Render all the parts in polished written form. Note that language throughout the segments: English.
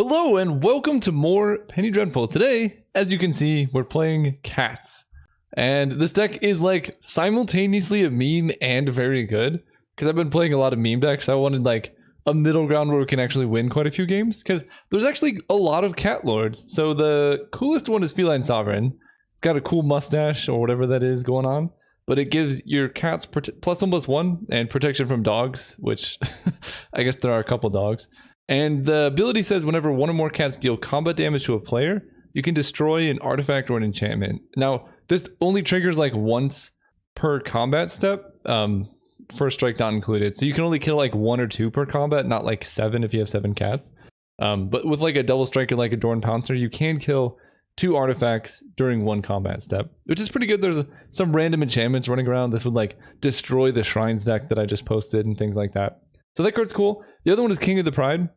Hello and welcome to more Penny Dreadful. Today, as you can see, we're playing cats. And this deck is like simultaneously a meme and very good. Because I've been playing a lot of meme decks. I wanted like a middle ground where we can actually win quite a few games. Because there's actually a lot of cat lords. So the coolest one is Feline Sovereign. It's got a cool mustache or whatever that is going on. But it gives your cats +1/+1 and protection from dogs. Which I guess there are a couple dogs. And the ability says whenever one or more cats deal combat damage to a player, you can destroy an artifact or an enchantment. Now, this only triggers like once per combat step, first strike not included. So you can only kill like 1 or 2 per combat, not like 7 if you have 7 cats. But with like a double strike or like a Dorn Pouncer, you can kill 2 artifacts during 1 combat step, which is pretty good. There's some random enchantments running around. This would like destroy the Shrines deck that I just posted and things like that. So that card's cool. The other one is King of the Pride.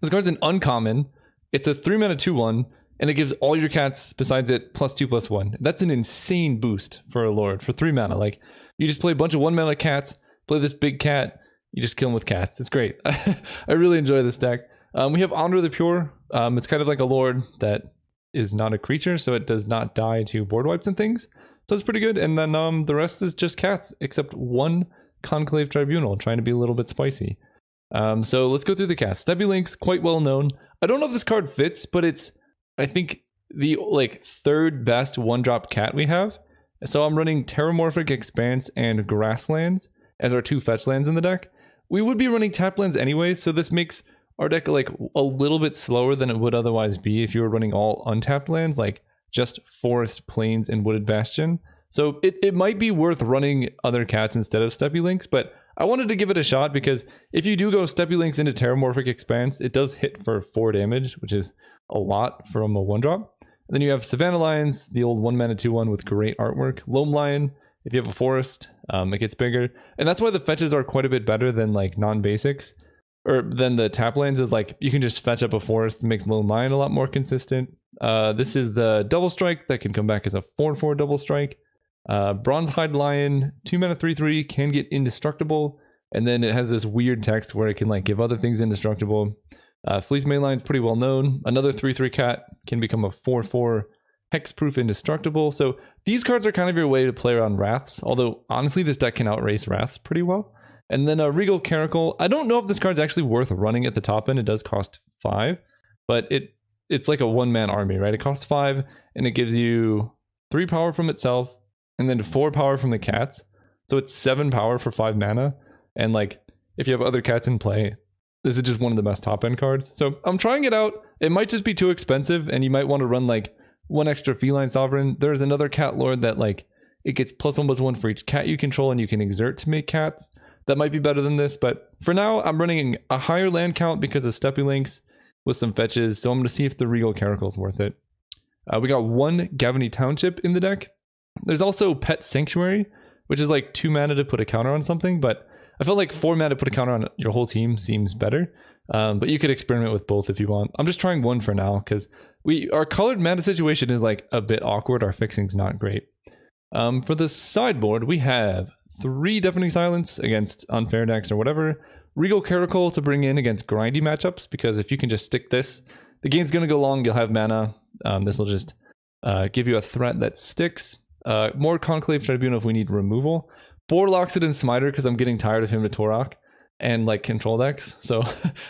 This card's an uncommon. It's a 3-mana 2/1, and it gives all your cats besides it +2/+1. That's an insane boost for a lord for 3 mana. Like, you just play a bunch of 1-mana cats, play this big cat, you just kill them with cats. It's great. I really enjoy this deck. We have Honor the Pure. It's kind of like a lord that is not a creature, so it does not die to board wipes and things. So it's pretty good. And then the rest is just cats, except 1 Conclave Tribunal, trying to be a little bit spicy. So let's go through the cast. Stubby Link's quite well known. I don't know if this card fits, but it's, I think, the like 3rd best 1-drop cat we have. So I'm running Terramorphic Expanse and Grasslands as our 2 fetch lands in the deck. We would be running tap lands anyway, so this makes our deck like a little bit slower than it would otherwise be if you were running all untapped lands, like just Forest, Plains, and Wooded Bastion. So it might be worth running other cats instead of Steppy Links, but I wanted to give it a shot because if you do go Steppy Links into Terramorphic Expanse, it does hit for 4 damage, which is a lot from a 1-drop. And then you have Savannah Lions, the old 1-mana 2/1 with great artwork. Loam Lion, if you have a forest, it gets bigger. And that's why the fetches are quite a bit better than like non-basics. Or than the tap lands is like, you can just fetch up a forest and make Loam Lion a lot more consistent. This is the Double Strike that can come back as a 4/4 Double Strike. Bronzehide Lion, 2-mana 3/3, can get indestructible, and then it has this weird text where it can like give other things indestructible. Fleece Mainline is pretty well known. Another 3/3 cat can become a 4/4 hexproof indestructible. So these cards are kind of your way to play around Wraths, although honestly this deck can outrace Wraths pretty well. And then Regal Caracal. I don't know if this card's actually worth running at the top end. It does cost 5, but it's like a 1-man army, right? It costs 5, and it gives you 3 power from itself, and then 4 power from the cats. So it's 7 power for 5 mana. And like, if you have other cats in play, this is just one of the best top end cards. So I'm trying it out. It might just be too expensive, and you might want to run like 1 extra Feline Sovereign. There's another cat lord that like, it gets +1/+1 for each cat you control, and you can exert to make cats. That might be better than this, but for now, I'm running a higher land count because of Steppy Links with some fetches. So I'm going to see if the Regal Caracal is worth it. We got 1 Gavany Township in the deck. There's also Pet Sanctuary, which is like 2 mana to put a counter on something, but I feel like 4 mana to put a counter on your whole team seems better. But you could experiment with both if you want. I'm just trying 1 for now because our colored mana situation is like a bit awkward. Our fixing's not great. For the sideboard, we have 3 Deafening Silence against unfair decks or whatever. Regal Caracal to bring in against grindy matchups, because if you can just stick this, the game's going to go long, you'll have mana. This will just give you a threat that sticks. More Conclave Tribunal if we need removal. 4 Loxodon Smiter because I'm getting tired of him to Torok and like control decks. So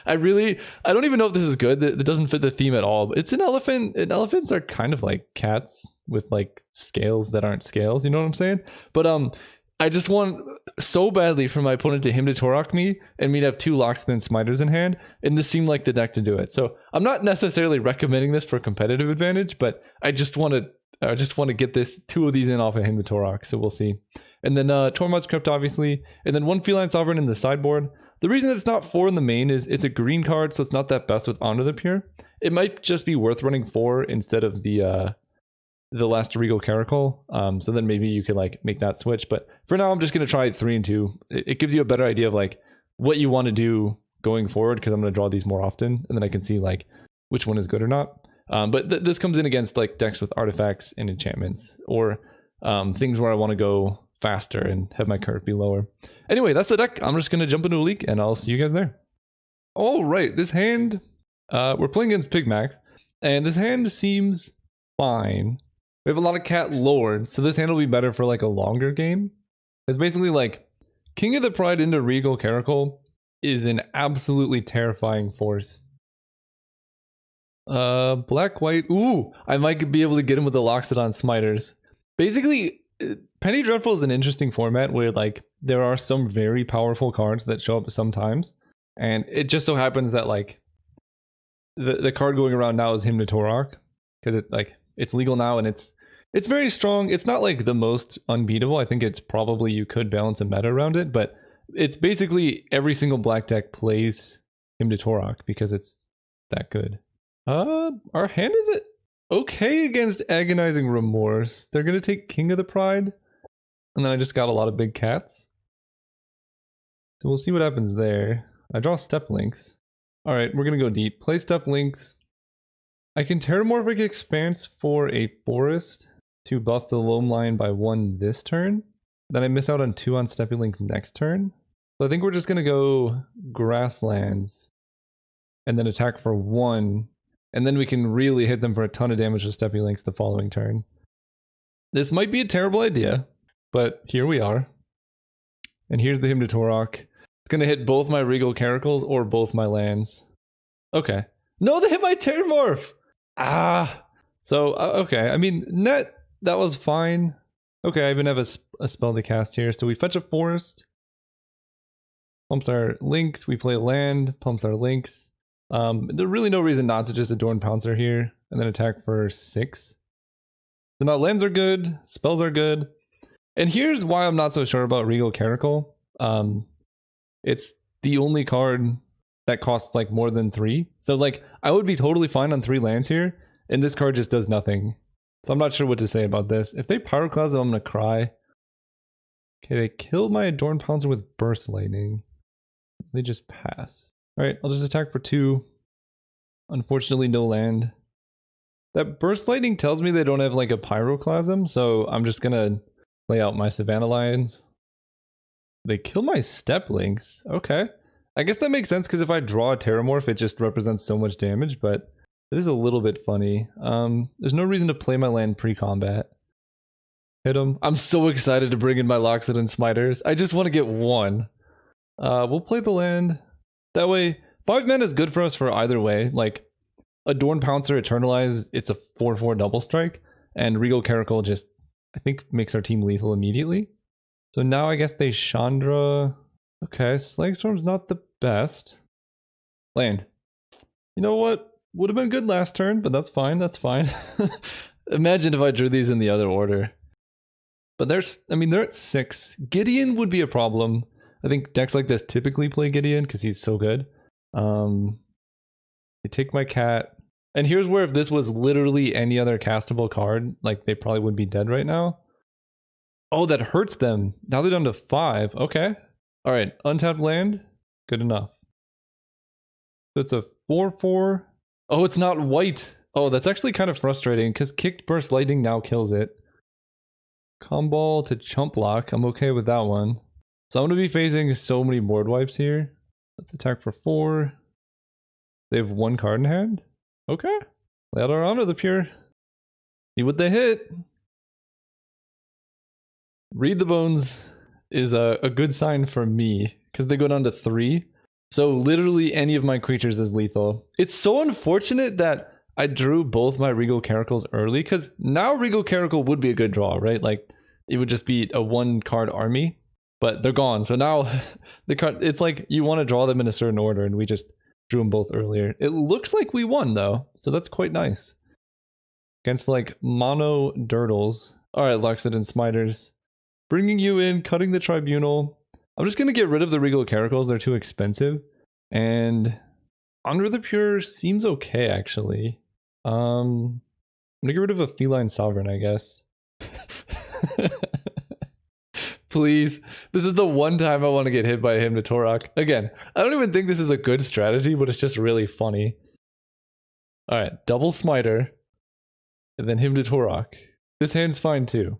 I don't even know if this is good. It doesn't fit the theme at all. But it's an elephant, and elephants are kind of like cats with like scales that aren't scales. You know what I'm saying? But I just want so badly for my opponent to him to Torok me and me to have 2 Loxodon Smiters in hand, and this seemed like the deck to do it. So I'm not necessarily recommending this for competitive advantage, but I just want to get this 2 of these in off of him to Torok, so we'll see. And then Tormod's Crypt, obviously, and then 1 Feline Sovereign in the sideboard. The reason that it's not 4 in the main is it's a green card, so it's not that best with Honor the Pure. It might just be worth running 4 instead of the last Regal Caracal. So then maybe you could like make that switch. But for now, I'm just gonna try 3 and 2. It gives you a better idea of like what you want to do going forward, because I'm gonna draw these more often, and then I can see like which one is good or not. But this comes in against like decks with artifacts and enchantments, or things where I want to go faster and have my curve be lower. Anyway, that's the deck. I'm just going to jump into a leak, and I'll see you guys there. All right, this hand We're playing against Pigmax, and this hand seems fine. We have a lot of cat lords, so this hand will be better for like a longer game. It's basically like King of the Pride into Regal Caracal is an absolutely terrifying force. Black, white. Ooh, I might be able to get him with the Loxodon Smiters. Basically, Penny Dreadful is an interesting format where like there are some very powerful cards that show up sometimes, and it just so happens that like the card going around now is Hymn to Torok, because it's legal now and it's very strong. It's not like the most unbeatable. I think it's probably you could balance a meta around it, but it's basically every single black deck plays Hymn to Torok because it's that good. Our hand is okay against Agonizing Remorse. They're gonna take King of the Pride, and then I just got a lot of big cats. So we'll see what happens there. I draw Step Links. Alright, we're gonna go deep. Play Step Links. I can Terramorphic Expanse for a forest to buff the Loam Lion by 1 this turn. Then I miss out on 2 on Stepping Link next turn. So I think we're just gonna go Grasslands and then attack for 1. And then we can really hit them for a ton of damage with Stepping Links the following turn. This might be a terrible idea, but here we are. And here's the Hymn to Torok. It's gonna hit both my Regal Caracals or both my lands. Okay. No, they hit my Terramorph! Ah! So, okay. I mean, net, that was fine. Okay, I even have a spell to cast here. So we fetch a forest. Pumps our links. We play land. Pumps our links. There's really no reason not to just Adorn Pouncer here and then attack for 6. So now lands are good, spells are good. And here's why I'm not so sure about Regal Caracal. It's the only card that costs like more than 3. So like I would be totally fine on 3 lands here, and this card just does nothing. So I'm not sure what to say about this. If they Pyroclasm, I'm gonna cry. Okay, they killed my Adorn Pouncer with Burst Lightning. They just pass. Alright, I'll just attack for 2. Unfortunately, no land. That Burst Lightning tells me they don't have like a Pyroclasm, so I'm just gonna play out my Savannah Lions. They kill my Step Links. Okay. I guess that makes sense because if I draw a Terramorph, it just represents so much damage, but it is a little bit funny. There's no reason to play my land pre-combat. Hit him. I'm so excited to bring in my Loxodon Smiters. I just want to get 1. We'll play the land. That way, 5 mana is good for us for either way. Like, Adorn Pouncer, Eternalize, it's a 4/4 double strike, and Regal Caracal just, I think, makes our team lethal immediately. So now I guess they Chandra. Okay, Slagstorm's not the best. Land. You know what? Would have been good last turn, but that's fine, that's fine. Imagine if I drew these in the other order. But they're at 6. Gideon would be a problem. I think decks like this typically play Gideon because he's so good. They take my cat. And here's where if this was literally any other castable card, like they probably would be dead right now. Oh, that hurts them. Now they're down to 5. Okay. Alright, untapped land. Good enough. So it's a 4/4. Oh, it's not white. Oh, that's actually kind of frustrating because Kicked Burst Lightning now kills it. Comball to Chump Block. I'm okay with that one. So I'm going to be facing so many board wipes here. Let's attack for 4. They have 1 card in hand. Okay. Lay out our Honor the Pure. See what they hit. Read the Bones is a good sign for me because they go down to 3. So literally any of my creatures is lethal. It's so unfortunate that I drew both my Regal Caracals early because now Regal Caracal would be a good draw, right? Like it would just be a 1-card army. But they're gone. So now it's like you want to draw them in a certain order, and we just drew them both earlier. It looks like we won though, so that's quite nice. Against like mono Dirtles. Alright, Loxodon Smiters. Bringing you in, cutting the Tribunal. I'm just gonna get rid of the Regal Caracals, they're too expensive. And Under the Pure seems okay actually. I'm gonna get rid of a Feline Sovereign, I guess. Please. This is the one time I want to get hit by Hymn to Torok. Again, I don't even think this is a good strategy, but it's just really funny. Alright, double Smiter. And then Hymn to Torok. This hand's fine too.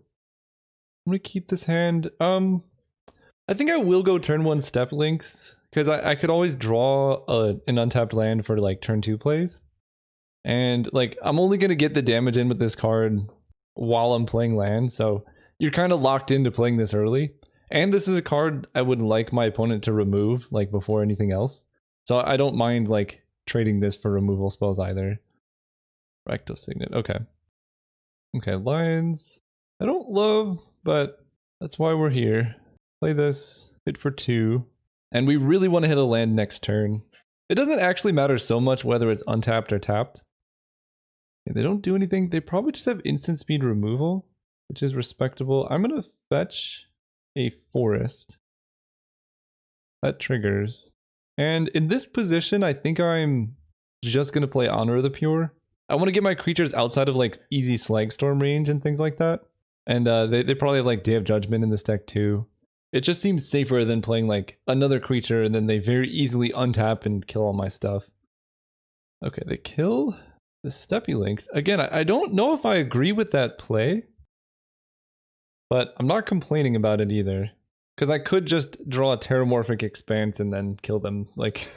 I'm gonna keep this hand. I think I will go turn 1 Step Links. because I could always draw an untapped land for like turn 2 plays. And like I'm only going to get the damage in with this card while I'm playing land, so you're kind of locked into playing this early. And this is a card I would like my opponent to remove like before anything else. So I don't mind like trading this for removal spells either. Recto Signet, okay. Okay, Lions. I don't love, but that's why we're here. Play this, hit for 2. And we really want to hit a land next turn. It doesn't actually matter so much whether it's untapped or tapped. They don't do anything. They probably just have instant speed removal, which is respectable. I'm going to fetch a forest. That triggers. And in this position, I think I'm just going to play Honor of the Pure. I want to get my creatures outside of like easy Slagstorm range and things like that. And they probably have like Day of Judgment in this deck too. It just seems safer than playing like another creature and then they very easily untap and kill all my stuff. Okay, they kill the Steppy Lynx. Again, I don't know if I agree with that play, but I'm not complaining about it either. Because I could just draw a Terramorphic Expanse and then kill them like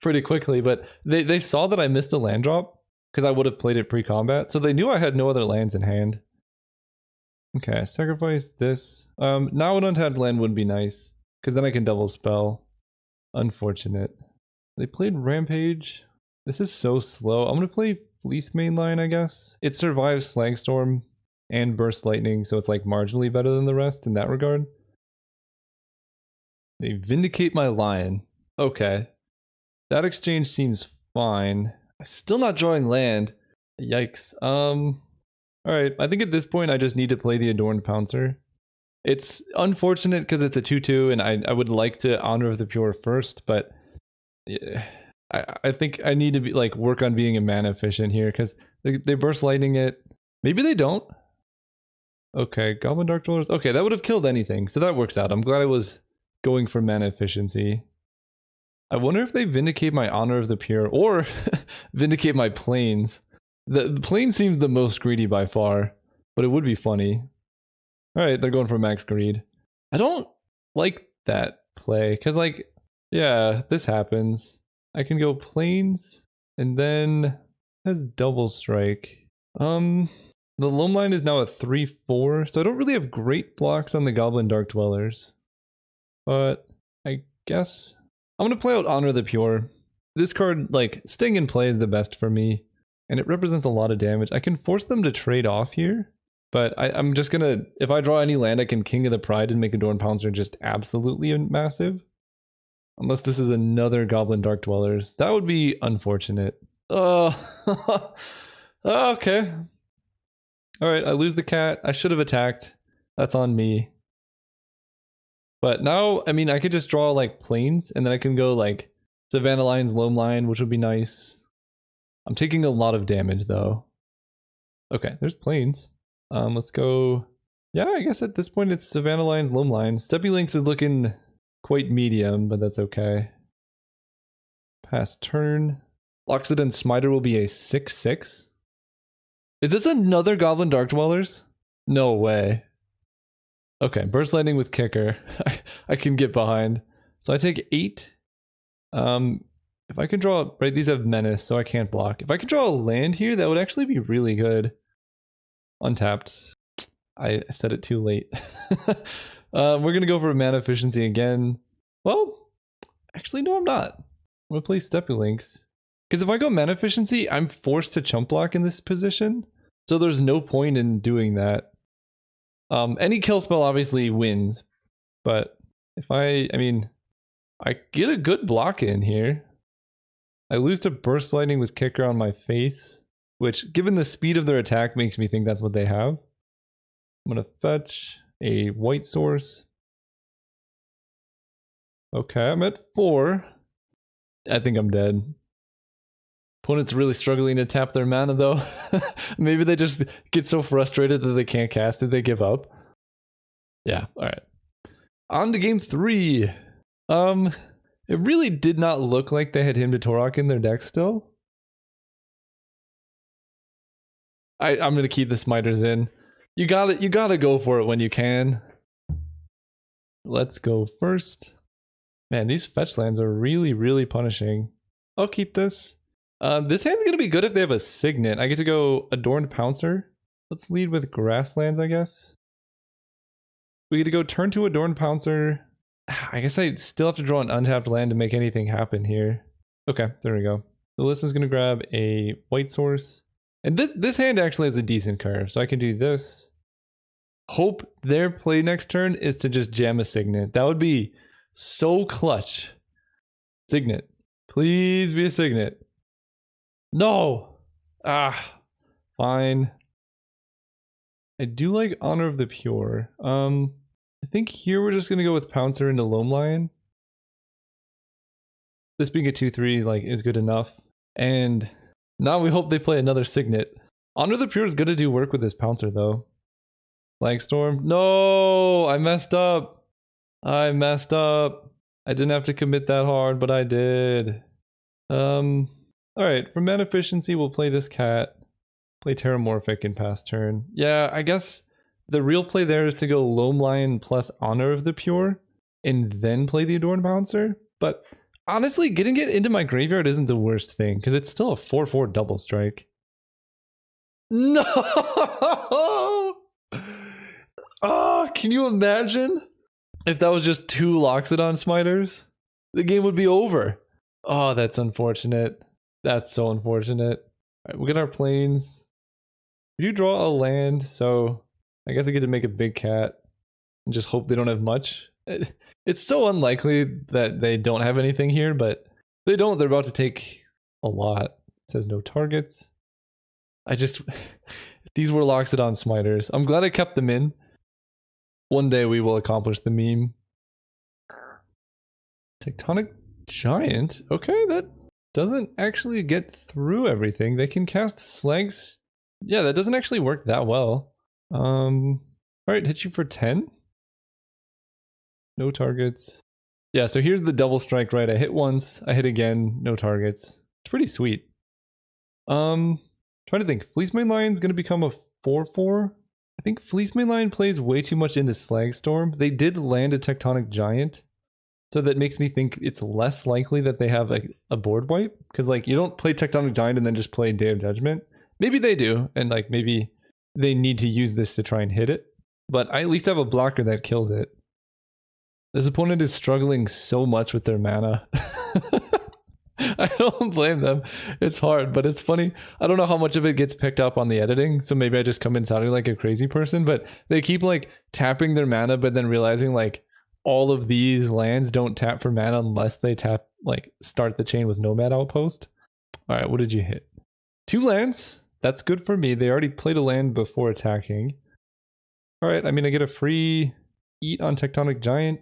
pretty quickly, but they saw that I missed a land drop because I would have played it pre-combat, so they knew I had no other lands in hand. Okay, sacrifice this. Now an untapped land would be nice, because then I can double spell. Unfortunate. They played Rampage. This is so slow. I'm going to play Fleece Mainline, I guess. It survives Slagstorm and Burst Lightning, so it's like marginally better than the rest in that regard. They Vindicate my Lion. Okay. That exchange seems fine. I'm still not drawing land. Yikes. Alright, I think at this point I just need to play the Adorned Pouncer. It's unfortunate because it's a 2-2 and I would like to Honor of the Pure first, but yeah, I think I need to be like work on being a mana efficient here because they Burst Lightning it. Maybe they don't. Okay, Goblin Dark Dwellers. Okay, that would have killed anything, so that works out. I'm glad I was going for mana efficiency. I wonder if they Vindicate my Honor of the Pure or Vindicate my Plains. The Plane seems the most greedy by far, but it would be funny. Alright, they're going for max greed. I don't like that play, because like, yeah, this happens. I can go Plains, and then it has Double Strike. The Loam Line is now a 3-4, so I don't really have great blocks on the Goblin Dark Dwellers. But I guess I'm going to play out Honor the Pure. This card, like, staying in play is the best for me. And it represents a lot of damage. I can force them to trade off here. But I'm just gonna, if I draw any land, I can King of the Pride and make Adorned Pouncer just absolutely massive. Unless this is another Goblin Dark Dwellers. That would be unfortunate. Oh, okay. Alright, I lose the cat. I should have attacked. That's on me. But now, I mean, I could just draw like Plains, and then I can go like Savannah Lion's Loam Line, which would be nice. I'm taking a lot of damage though. Okay, there's Plains. Let's go. Yeah, I guess at this point it's Savannah Lion's Loam Line. Steppy Lynx is looking quite medium, but that's okay. Pass turn. Loxodon Smiter will be a 6/6. Is this another Goblin Dark Dwellers? No way. Okay, Burst Lightning with Kicker. I can get behind. So I take 8. If I can draw, right, these have Menace, so I can't block. If I could draw a land here, that would actually be really good. Untapped. I said it too late. We're going to go for mana efficiency again. Well, actually, no, I'm not. I'm going to play Steppy Lynx. Because if I go mana efficiency, I'm forced to chump block in this position. So there's no point in doing that. Any kill spell obviously wins. But if I get a good block in here. I lose to Burst Lightning with Kicker on my face, which, given the speed of their attack, makes me think that's what they have. I'm going to fetch a white source. Okay, I'm at 4. I think I'm dead. Opponent's really struggling to tap their mana, though. Maybe they just get so frustrated that they can't cast it, they give up. Yeah, alright. On to game 3. It really did not look like they had Hymn to Torok in their deck still. I'm gonna keep the Smiters in. You gotta go for it when you can. Let's go first. Man, these fetch lands are really, really punishing. I'll keep this. This hand's gonna be good if they have a Signet. I get to go Adorned Pouncer. Let's lead with Grasslands, I guess. We get to go turn to Adorned Pouncer. I guess I still have to draw an untapped land to make anything happen here. Okay, there we go. So Lissa's gonna grab a white source. And this hand actually has a decent curve, so I can do this. Hope their play next turn is to just jam a Signet. That would be so clutch. Signet. Please be a Signet. No! Ah, fine. I do like Honor of the Pure. I think here we're just gonna go with Pouncer into Loam Lion. This being a 2-3 like is good enough. And now we hope they play another Signet. Honor of the Pure is gonna do work with this Pouncer though. Flagstorm. No! I messed up. I messed up. I didn't have to commit that hard, but I did. Alright, for mana efficiency, we'll play this cat. Play Terramorphic and pass turn. Yeah, I guess the real play there is to go Loam Lion plus Honor of the Pure, and then play the Adorned Pouncer. But honestly, getting it into my graveyard isn't the worst thing, because it's still a 4/4 double strike. No! Oh, can you imagine if that was just 2 Loxodon Smiters? The game would be over. Oh, that's unfortunate. That's so unfortunate. Alright, we'll get our planes. We do draw a land, so I guess I get to make a big cat and just hope they don't have much. It's so unlikely that they don't have anything here, but they don't. They're about to take a lot. It says no targets. These were Loxodon Smiters. I'm glad I kept them in. One day we will accomplish the meme. Tectonic Giant? Okay, that doesn't actually get through everything. They can cast Slags. Yeah, that doesn't actually work that well. Alright, hit you for 10. No targets. Yeah, so here's the double strike, right? I hit once, I hit again, no targets. It's pretty sweet. Trying to think. Fleecemane Lion's gonna become a 4/4. I think Fleecemane Lion plays way too much into Slagstorm. They did land a Tectonic Giant, so that makes me think it's less likely that they have a board wipe. Because like you don't play Tectonic Giant and then just play Day of Judgment. Maybe they do, and like maybe they need to use this to try and hit it. But I at least have a blocker that kills it. This opponent is struggling so much with their mana. I don't blame them. It's hard, but it's funny. I don't know how much of it gets picked up on the editing, so maybe I just come in sounding like a crazy person, but they keep like tapping their mana, but then realizing like all of these lands don't tap for mana unless they tap, like start the chain with Nomad Outpost. All right, what did you hit? 2 lands. That's good for me. They already played a land before attacking. All right, I mean, I get a free eat on Tectonic Giant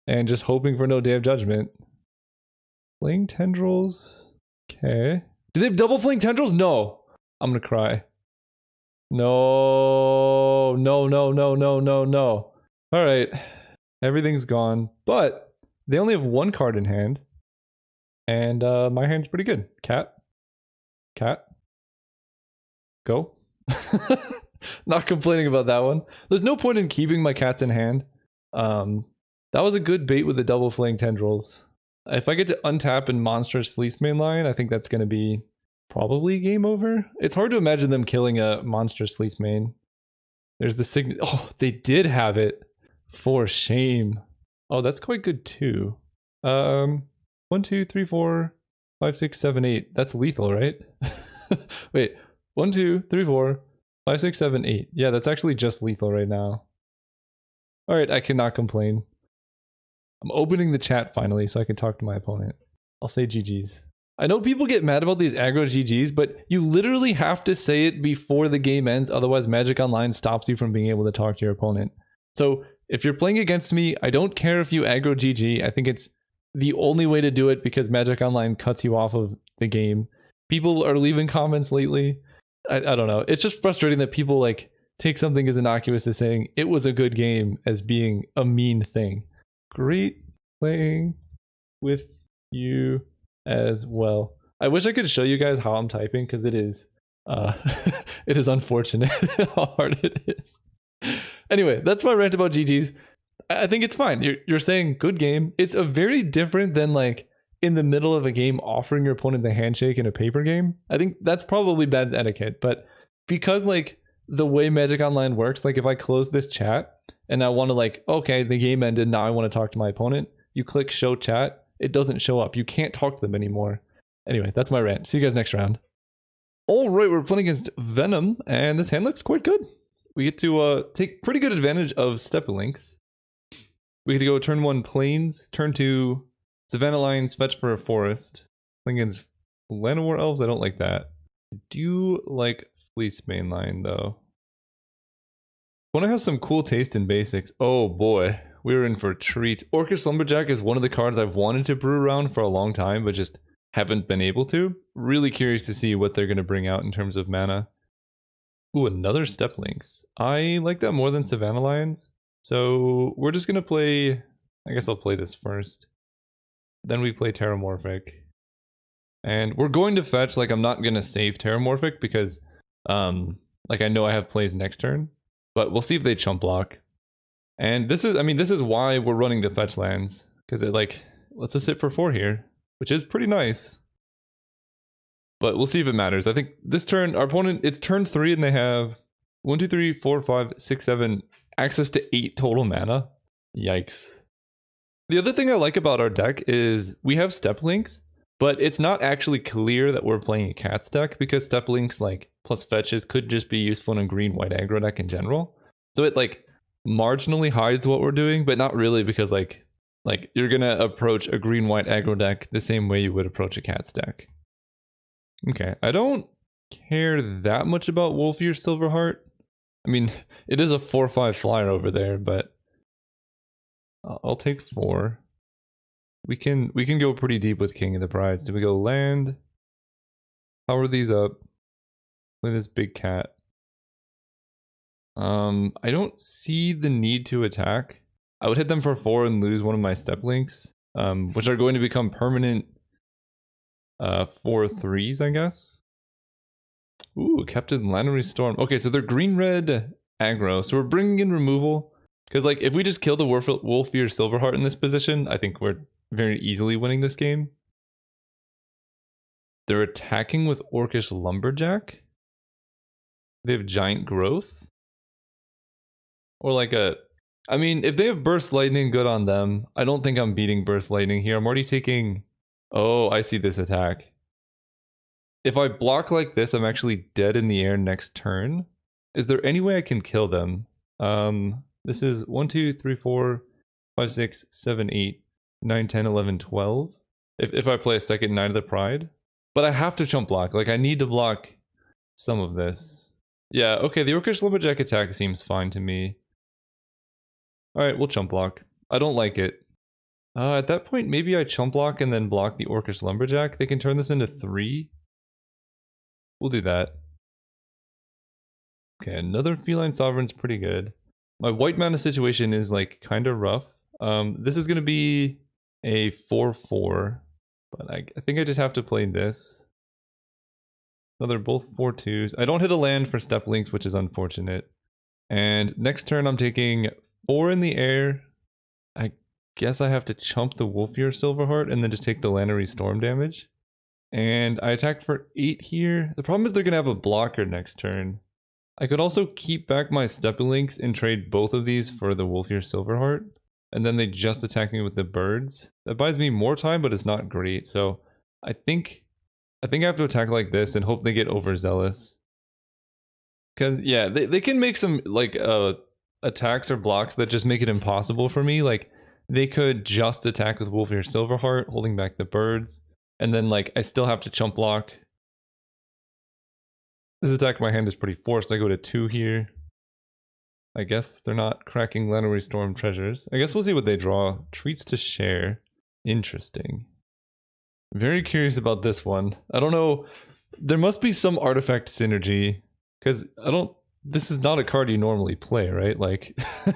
and just hoping for no Day of Judgment. Flaying Tendrils. Okay. Do they have double Flaying Tendrils? No. I'm gonna cry. No. No, no, no, no, no, no. Alright. Everything's gone. But they only have 1 card in hand. And my hand's pretty good. Cat. Cat. Go. Not complaining about that one. There's no point in keeping my cats in hand. That was a good bait with the double Flaying Tendrils. If I get to untap and monstrous Fleecemane Lion, I think that's going to be probably game over. It's hard to imagine them killing a monstrous Fleecemane. There's the Signet. Oh, they did have it. For shame. Oh, that's quite good too. 1, 2, 3, 4, 5, 6, 7, 8. That's lethal, right? Wait. 1, 2, 3, 4, 5, 6, 7, 8. Yeah, that's actually just lethal right now. Alright, I cannot complain. I'm opening the chat finally so I can talk to my opponent. I'll say GG's. I know people get mad about these aggro GG's, but you literally have to say it before the game ends, otherwise Magic Online stops you from being able to talk to your opponent. So if you're playing against me, I don't care if you aggro GG. I think it's the only way to do it because Magic Online cuts you off of the game. People are leaving comments lately. I don't know. It's just frustrating that people like take something as innocuous as saying it was a good game as being a mean thing. Great playing with you as well. I wish I could show you guys how I'm typing because it is it is unfortunate how hard it is. Anyway, that's my rant about GG's. I think it's fine. You're saying good game. It's a very different than like in the middle of a game offering your opponent the handshake in a paper game. I think that's probably bad etiquette, but because like the way Magic Online works, like if I close this chat and I want to like, okay, the game ended, now I want to talk to my opponent, you click show chat, it doesn't show up. You can't talk to them anymore. Anyway, that's my rant. See you guys next round. All right, we're playing against Venom, and this hand looks quite good. We get to take pretty good advantage of Step Links. We get to go turn 1 Plains, turn 2 Savannah Lions, fetch for a forest. Playing against Llanowar Elves, I don't like that. I do like Fleece mainline though. When I have some cool taste in basics, oh boy, we were in for a treat. Orcish Lumberjack is one of the cards I've wanted to brew around for a long time, but just haven't been able to. Really curious to see what they're going to bring out in terms of mana. Ooh, another Step Links. I like that more than Savannah Lions. So we're just going to play... I guess I'll play this first. Then we play Terramorphic. And we're going to fetch, like I'm not going to save Terramorphic because like I know I have plays next turn. But we'll see if they chump block. And this is, I mean, this is why we're running the fetch lands. Because it like lets us hit for 4 here. Which is pretty nice. But we'll see if it matters. I think this turn, our opponent, it's turn 3 and they have 1, 2, 3, 4, 5, 6, 7, access to 8 total mana. Yikes. The other thing I like about our deck is we have Step Links, but it's not actually clear that we're playing a Cats deck because Step Links like plus fetches could just be useful in a green-white aggro deck in general. So it like marginally hides what we're doing, but not really because like you're gonna approach a green-white aggro deck the same way you would approach a Cats deck. Okay, I don't care that much about Wolfear Silverheart. I mean, it is a 4/5 flyer over there, but I'll take 4. We can go pretty deep with King of the Pride. So we go land, power these up, play this big cat. I don't see the need to attack. I would hit them for 4 and lose one of my Step Links, which are going to become permanent 4/3s, I guess. Ooh, Captain Lannery Storm. Okay, so they're green-red aggro, so we're bringing in removal. Because like, if we just kill the Wolfear Silverheart in this position, I think we're very easily winning this game. They're attacking with Orcish Lumberjack. They have Giant Growth. Or like a... I mean, if they have Burst Lightning, good on them. I don't think I'm beating Burst Lightning here. I'm already taking... Oh, I see this attack. If I block like this, I'm actually dead in the air next turn. Is there any way I can kill them? This is 1, 2, 3, 4, 5, 6, 7, 8, 9, 10, 11, 12. If I play a second Knight of the Pride. But I have to chump block. Like, I need to block some of this. Yeah, okay, the Orcish Lumberjack attack seems fine to me. Alright, we'll chump block. I don't like it. At that point, maybe I chump block and then block the Orcish Lumberjack. They can turn this into 3. We'll do that. Okay, another Feline Sovereign's pretty good. My white mana situation is like kind of rough. This is going to be a 4/4, but I think I just have to play this. So they're both 4/2s. I don't hit a land for Step Links, which is unfortunate. And next turn I'm taking 4 in the air. I guess I have to chump the Wolfear Silverheart and then just take the Lannery Storm damage. And I attack for 8 here. The problem is they're going to have a blocker next turn. I could also keep back my Step Links and trade both of these for the Wolfear Silverheart. And then they just attack me with the birds. That buys me more time, but it's not great. So I think I have to attack like this and hope they get overzealous. Because, yeah, they can make some, like, attacks or blocks that just make it impossible for me. Like, they could just attack with Wolfear Silverheart, holding back the birds. And then, like, I still have to chump block. This attack my hand is pretty forced. I go to 2 here. I guess they're not cracking Lannery Storm treasures. I guess we'll see what they draw. Treats to share. Interesting. Very curious about this one. I don't know. There must be some artifact synergy. Because this is not a card you normally play, right? Like, I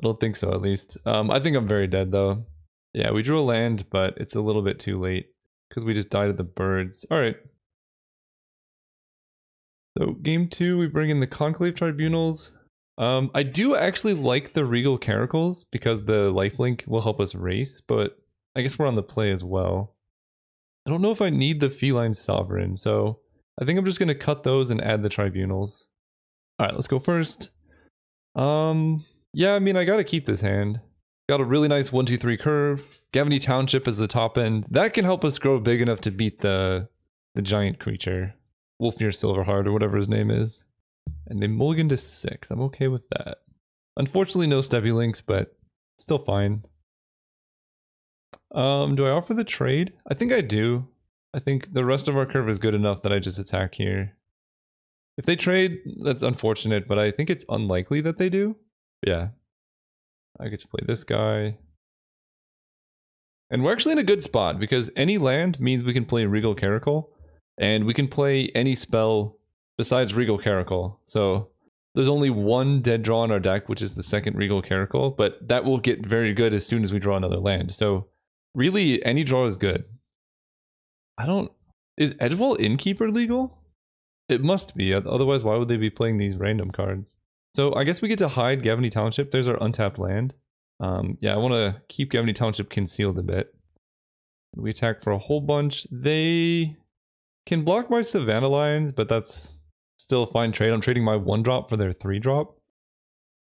don't think so, at least. I think I'm very dead, though. Yeah, we drew a land, but it's a little bit too late. Because we just died of the birds. Alright. So, game 2, we bring in the Conclave Tribunals. I do actually like the Regal Caracals because the lifelink will help us race, but I guess we're on the play as well. I don't know if I need the Feline Sovereign, so I think I'm just going to cut those and add the Tribunals. Alright, let's go first. Yeah, I mean, I gotta keep this hand. Got a really nice 1-2-3 curve. Gavany Township is the top end. That can help us grow big enough to beat the giant creature. Wolfnir Silverheart or whatever his name is. And they mulligan to 6. I'm okay with that. Unfortunately, no Steppy Links, but still fine. Do I offer the trade? I think I do. I think the rest of our curve is good enough that I just attack here. If they trade, that's unfortunate, but I think it's unlikely that they do. Yeah. I get to play this guy. And we're actually in a good spot, because any land means we can play Regal Caracal, and we can play any spell besides Regal Caracal. So there's only one dead draw in our deck, which is the second Regal Caracal, but that will get very good as soon as we draw another land. So really, any draw is good. Is Edgewall Innkeeper legal? It must be, otherwise why would they be playing these random cards? So I guess we get to hide Gavany Township. There's our untapped land. Yeah, I want to keep Gavany Township concealed a bit. We attack for a whole bunch. They can block my Savannah Lions, but that's still a fine trade. I'm trading my 1-drop for their 3-drop.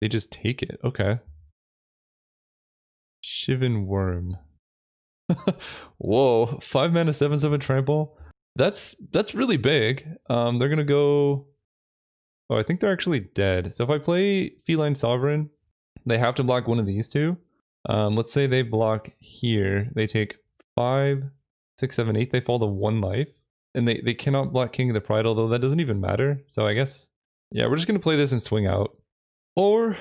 They just take it. Okay. Shivan Worm. Whoa, 5 mana, 7/7 trample. That's really big. They're gonna go. Oh, I think they're actually dead. So if I play Feline Sovereign, they have to block one of these two. Let's say they block here. They take 5, 6, 7, 8. They fall to 1 life. And they cannot block King of the Pride, although that doesn't even matter. So I guess, yeah, we're just gonna play this and swing out. Or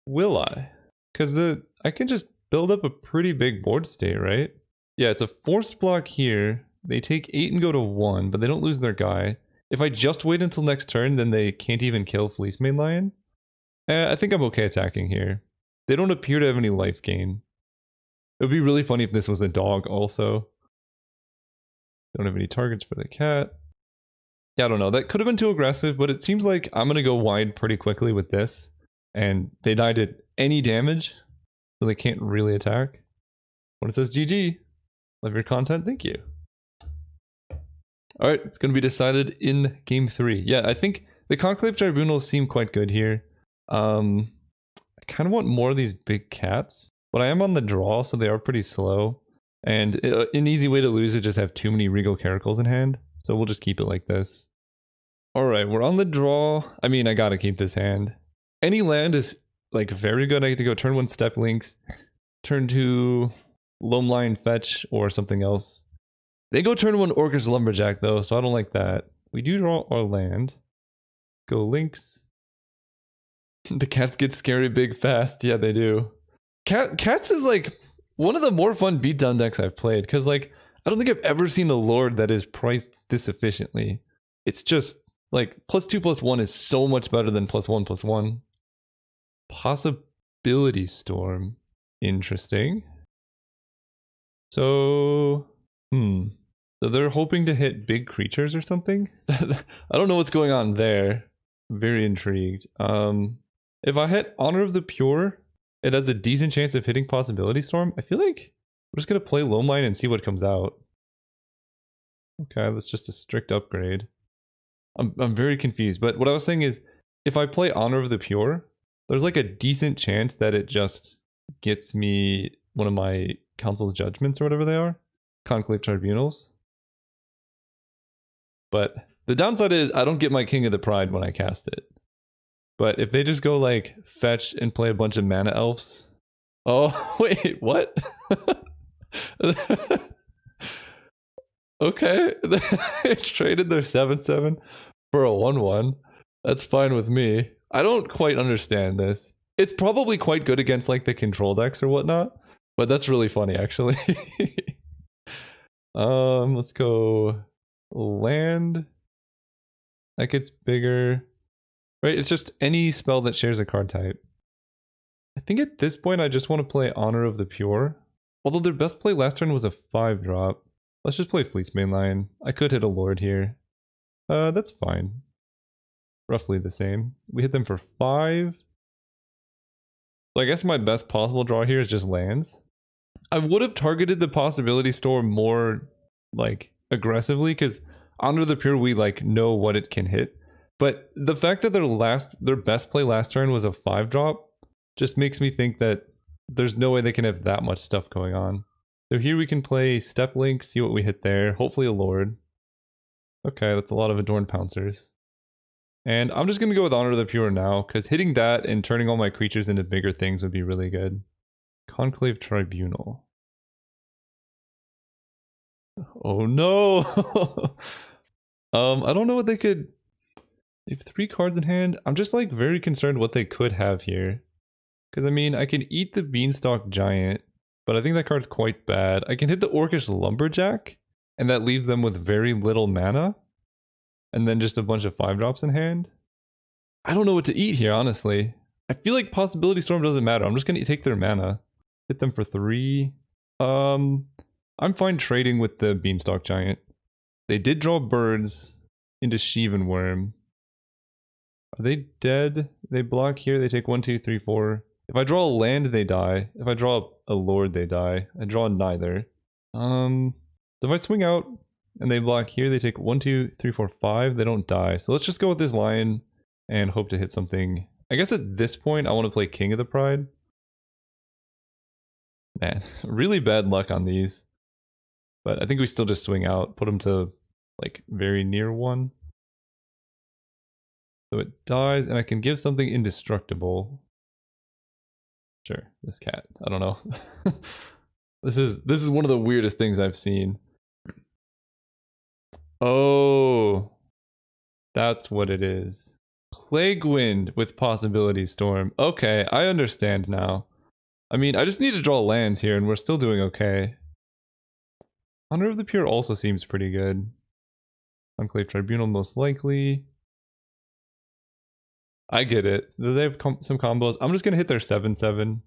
will I? Because I can just build up a pretty big board state, right? Yeah, it's a forced block here. They take 8 and go to 1, but they don't lose their guy. If I just wait until next turn, then they can't even kill Fleecemane Lion. I think I'm okay attacking here. They don't appear to have any life gain. It would be really funny if this was a dog also. Don't have any targets for the cat. Yeah, I don't know. That could have been too aggressive, but it seems like I'm going to go wide pretty quickly with this. And they died at any damage, so they can't really attack. When it says GG, love your content, thank you. Alright, it's going to be decided in game 3. Yeah, I think the Conclave Tribunals seem quite good here. I kind of want more of these big cats, but I am on the draw, so they are pretty slow. And an easy way to lose is just have too many Regal Caracals in hand, so we'll just keep it like this. Alright, we're on the draw. I mean, I gotta keep this hand. Any land is like very good. I get to go turn 1 Step Links, turn 2 Loam Lion Fetch, or something else. They go turn 1 Orcish Lumberjack though, so I don't like that. We do draw our land. Go Links. The cats get scary big fast. Yeah, they do. Cats is like one of the more fun beatdown decks I've played, because like I don't think I've ever seen a Lord that is priced this efficiently. It's just like +2/+1 is so much better than +1/+1. Possibility Storm. Interesting. So so they're hoping to hit big creatures or something? I don't know what's going on there. I'm very intrigued. If I hit Honor of the Pure, it has a decent chance of hitting Possibility Storm. I feel like we're just gonna play Loam Lion and see what comes out. Okay, that's just a strict upgrade. I'm very confused, but what I was saying is, if I play Honor of the Pure, there's like a decent chance that it just gets me one of my Council's Judgments or whatever they are. Conclave Tribunals. But the downside is I don't get my King of the Pride when I cast it. But if they just go like fetch and play a bunch of mana elves. Oh, wait, what? Okay. They traded their 7/7 for a 1/1. That's fine with me. I don't quite understand this. It's probably quite good against like the control decks or whatnot, but that's really funny actually. Let's go land. That gets bigger. Right, it's just any spell that shares a card type. I think at this point I just want to play Honor of the Pure. Although their best play last turn was a 5-drop. Let's just play Fleecemane Lion. I could hit a Lord here. That's fine. Roughly the same. We hit them for 5. So I guess my best possible draw here is just lands. I would have targeted the possibility store more like aggressively because Honor the Pure we like know what it can hit. But the fact that their best play last turn was a 5-drop just makes me think that there's no way they can have that much stuff going on. So here we can play Step Link, see what we hit there. Hopefully a Lord. Okay, that's a lot of Adorned Pouncers. And I'm just going to go with Honor the Pure now, because hitting that and turning all my creatures into bigger things would be really good. Conclave Tribunal. Oh no! I don't know what they could... They have 3 cards in hand. I'm just like very concerned what they could have here. Because I mean, I can eat the Beanstalk Giant, but I think that card's quite bad. I can hit the Orcish Lumberjack, and that leaves them with very little mana. And then just a bunch of 5-drops in hand. I don't know what to eat here, honestly. I feel like Possibility Storm doesn't matter. I'm just going to take their mana. Hit them for 3. I'm fine trading with the Beanstalk Giant. They did draw birds into Sheevan Worm. Are they dead? They block here. They take 1, 2, 3, 4. If I draw a land, they die. If I draw a Lord, they die. I draw neither. So if I swing out and they block here, they take 1, 2, 3, 4, 5. They don't die. So let's just go with this lion and hope to hit something. I guess at this point, I want to play King of the Pride. Man, really bad luck on these. But I think we still just swing out, put them to like very near 1. So it dies, and I can give something indestructible. Sure, this cat. I don't know. This is one of the weirdest things I've seen. Oh, that's what it is. Plague Wind with Possibility Storm. Okay, I understand now. I mean, I just need to draw lands here, and we're still doing okay. Honor of the Pure also seems pretty good. Conclave Tribunal most likely. I get it. Do they have some combos? I'm just going to hit their 7/7.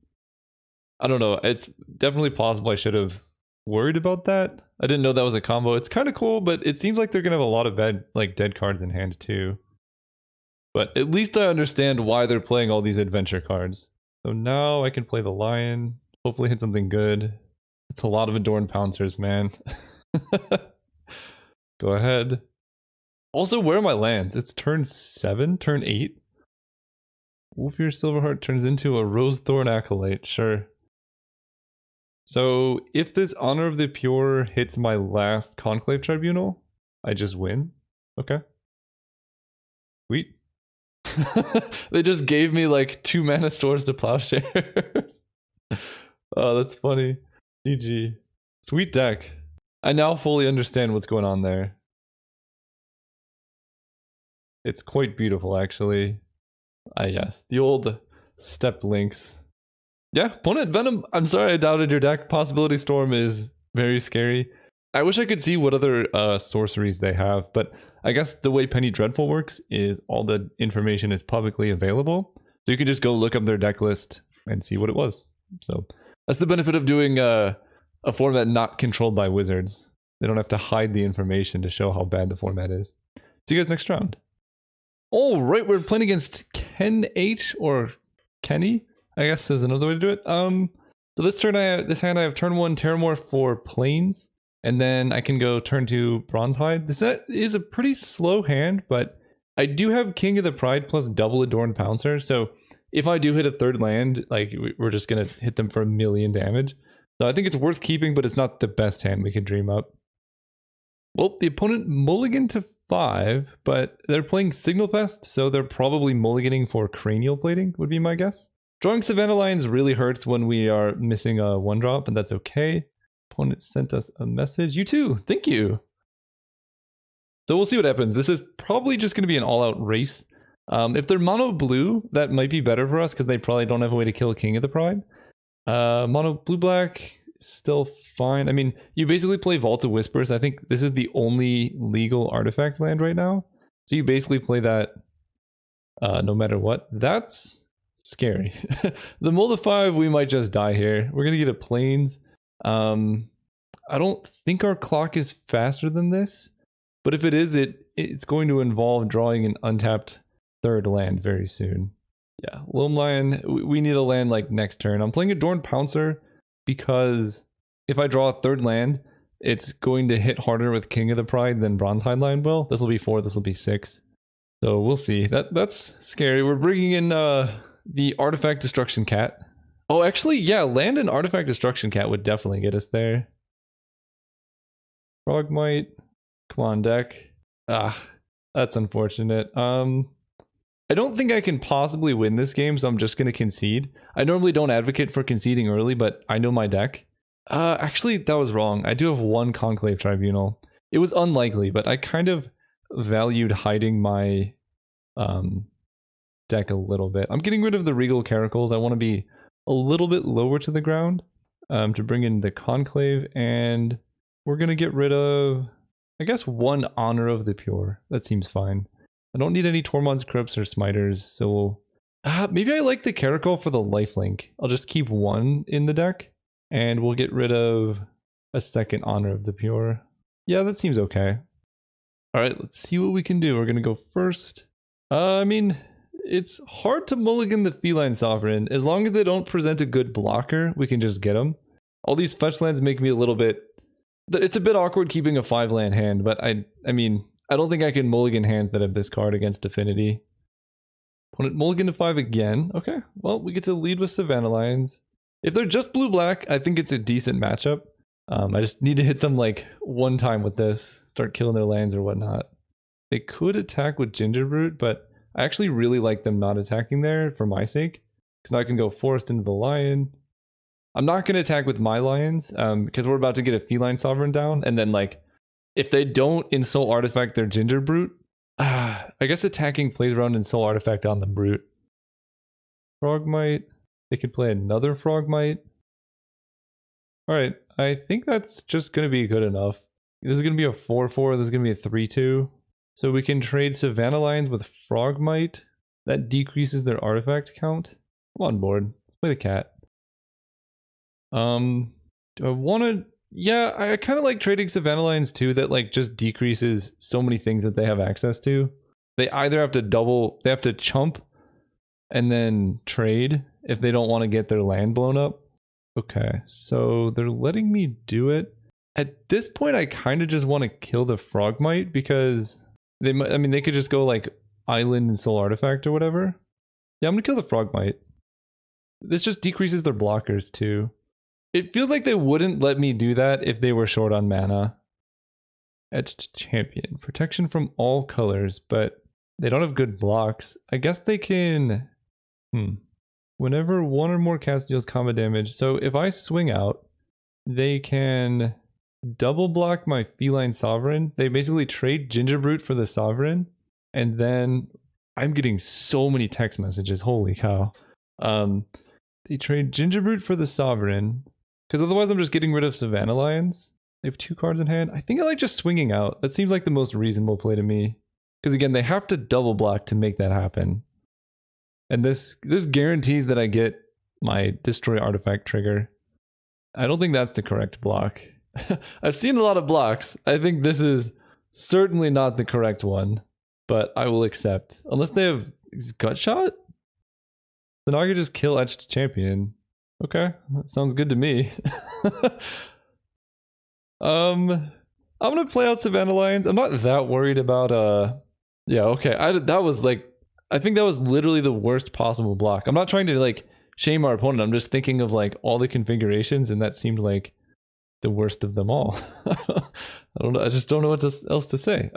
I don't know. It's definitely possible I should have worried about that. I didn't know that was a combo. It's kind of cool, but it seems like they're going to have a lot of dead cards in hand too. But at least I understand why they're playing all these adventure cards. So now I can play the lion. Hopefully hit something good. It's a lot of Adorned Pouncers, man. Go ahead. Also, where are my lands? It's turn 7? Turn 8? Wolfear Silverheart turns into a Rosethorn Acolyte, sure. So, if this Honor of the Pure hits my last Conclave Tribunal, I just win? Okay. Sweet. They just gave me like 2 mana Swords to Plowshares. Oh, that's funny. GG. Sweet deck. I now fully understand what's going on there. It's quite beautiful, actually. Ah, yes. The old Step Links. Yeah, opponent Venom. I'm sorry I doubted your deck. Possibility Storm is very scary. I wish I could see what other sorceries they have, but I guess the way Penny Dreadful works is all the information is publicly available. So you can just go look up their deck list and see what it was. So that's the benefit of doing a format not controlled by Wizards. They don't have to hide the information to show how bad the format is. See you guys next round. All right, we're playing against Ken H or Kenny, I guess is another way to do it. So this hand I have turn 1 Terramorph for Plains, and then I can go turn 2 Bronzehide. This is a pretty slow hand, but I do have King of the Pride plus double Adorned Pouncer, so if I do hit a 3rd land, like we're just gonna hit them for 1,000,000 damage. So I think it's worth keeping, but it's not the best hand we could dream up. Well, the opponent mulliganed to 5, but they're playing Signal Pest, so they're probably mulliganing for Cranial Plating, would be my guess. Drawing Savannah Lions really hurts when we are missing a 1-drop, and that's okay. Opponent sent us a message. You too, thank you. So we'll see what happens. This is probably just going to be an all-out race. If they're mono blue, that might be better for us because they probably don't have a way to kill King of the Pride. Mono blue-black, still fine. I mean, you basically play Vault of Whispers. I think this is the only legal artifact land right now. So you basically play that no matter what. That's scary. The Mold of 5, we might just die here. We're going to get a Plains. I don't think our clock is faster than this. But if it is, it's going to involve drawing an untapped 3rd land very soon. Yeah, Loam Lion, we need a land like next turn. I'm playing Adorned Pouncer because if I draw a third land, it's going to hit harder with King of the Pride than Bronzehide Lion will. This will be 4, this will be 6. So we'll see. That's scary. We're bringing in the Artifact Destruction Cat. Oh, actually, yeah, land and Artifact Destruction Cat would definitely get us there. Frogmite. Come on, deck. Ah, that's unfortunate. I don't think I can possibly win this game, so I'm just going to concede. I normally don't advocate for conceding early, but I know my deck. Actually, that was wrong. I do have 1 Conclave Tribunal. It was unlikely, but I kind of valued hiding my deck a little bit. I'm getting rid of the Regal Caracals. I want to be a little bit lower to the ground to bring in the Conclave, and we're going to get rid of, I guess, 1 Honor of the Pure. That seems fine. I don't need any Tormod's Crypts or Smiters, so maybe I like the Caracal for the lifelink. I'll just keep 1 in the deck, and we'll get rid of a 2nd Honor of the Pure. Yeah, that seems okay. Alright, let's see what we can do. We're going to go first. I mean, it's hard to mulligan the Feline Sovereign. As long as they don't present a good blocker, we can just get them. All these fetch lands make me a little bit... It's a bit awkward keeping a 5-land hand, but I mean... I don't think I can mulligan hands that have this card against Affinity. Opponent mulligan to 5 again. Okay, well, we get to lead with Savannah Lions. If they're just blue-black, I think it's a decent matchup. I just need to hit them like 1 time with this. Start killing their lands or whatnot. They could attack with Gingerbrute, but I actually really like them not attacking there for my sake. Because now I can go Forest into the Lion. I'm not going to attack with my Lions because we're about to get a Feline Sovereign down. And then like, if they don't Ensoul Artifact their Gingerbrute, I guess attacking plays around Ensoul Artifact on the Brute. Frogmite. They could play another Frogmite. Alright, I think that's just going to be good enough. This is going to be a 4-4, this is going to be a 3-2. So we can trade Savannah Lions with Frogmite. That decreases their artifact count. I'm on board. Let's play the cat. Do I want to... Yeah, I kind of like trading Savannah Lions too, that like just decreases so many things that they have access to. They either have to they have to chump and then trade if they don't want to get their land blown up. Okay, so they're letting me do it. At this point, I kind of just want to kill the Frogmite because they might, I mean, they could just go like Island and Soul Artifact or whatever. Yeah, I'm gonna kill the Frogmite. This just decreases their blockers too. It feels like they wouldn't let me do that if they were short on mana. Etched Champion. Protection from all colors, but they don't have good blocks. I guess they can... Whenever 1 or more cast deals combat damage. So if I swing out, they can double block my Feline Sovereign. They basically trade Gingerbrute for the Sovereign. And then... I'm getting so many text messages. Holy cow. They trade Gingerbrute for the Sovereign. Because otherwise I'm just getting rid of Savannah Lions. They have 2 cards in hand. I think I like just swinging out. That seems like the most reasonable play to me. Because again, they have to double block to make that happen. And this guarantees that I get my Destroy Artifact trigger. I don't think that's the correct block. I've seen a lot of blocks. I think this is certainly not the correct one. But I will accept. Unless they have Gut Shot? So now I can just kill Etched Champion. Okay, that sounds good to me. I'm gonna play out Savannah Lions. I'm not that worried about yeah, okay. That was like, I think that was literally the worst possible block. I'm not trying to like shame our opponent. I'm just thinking of like all the configurations, and that seemed like the worst of them all. I don't know. I just don't know what else to say.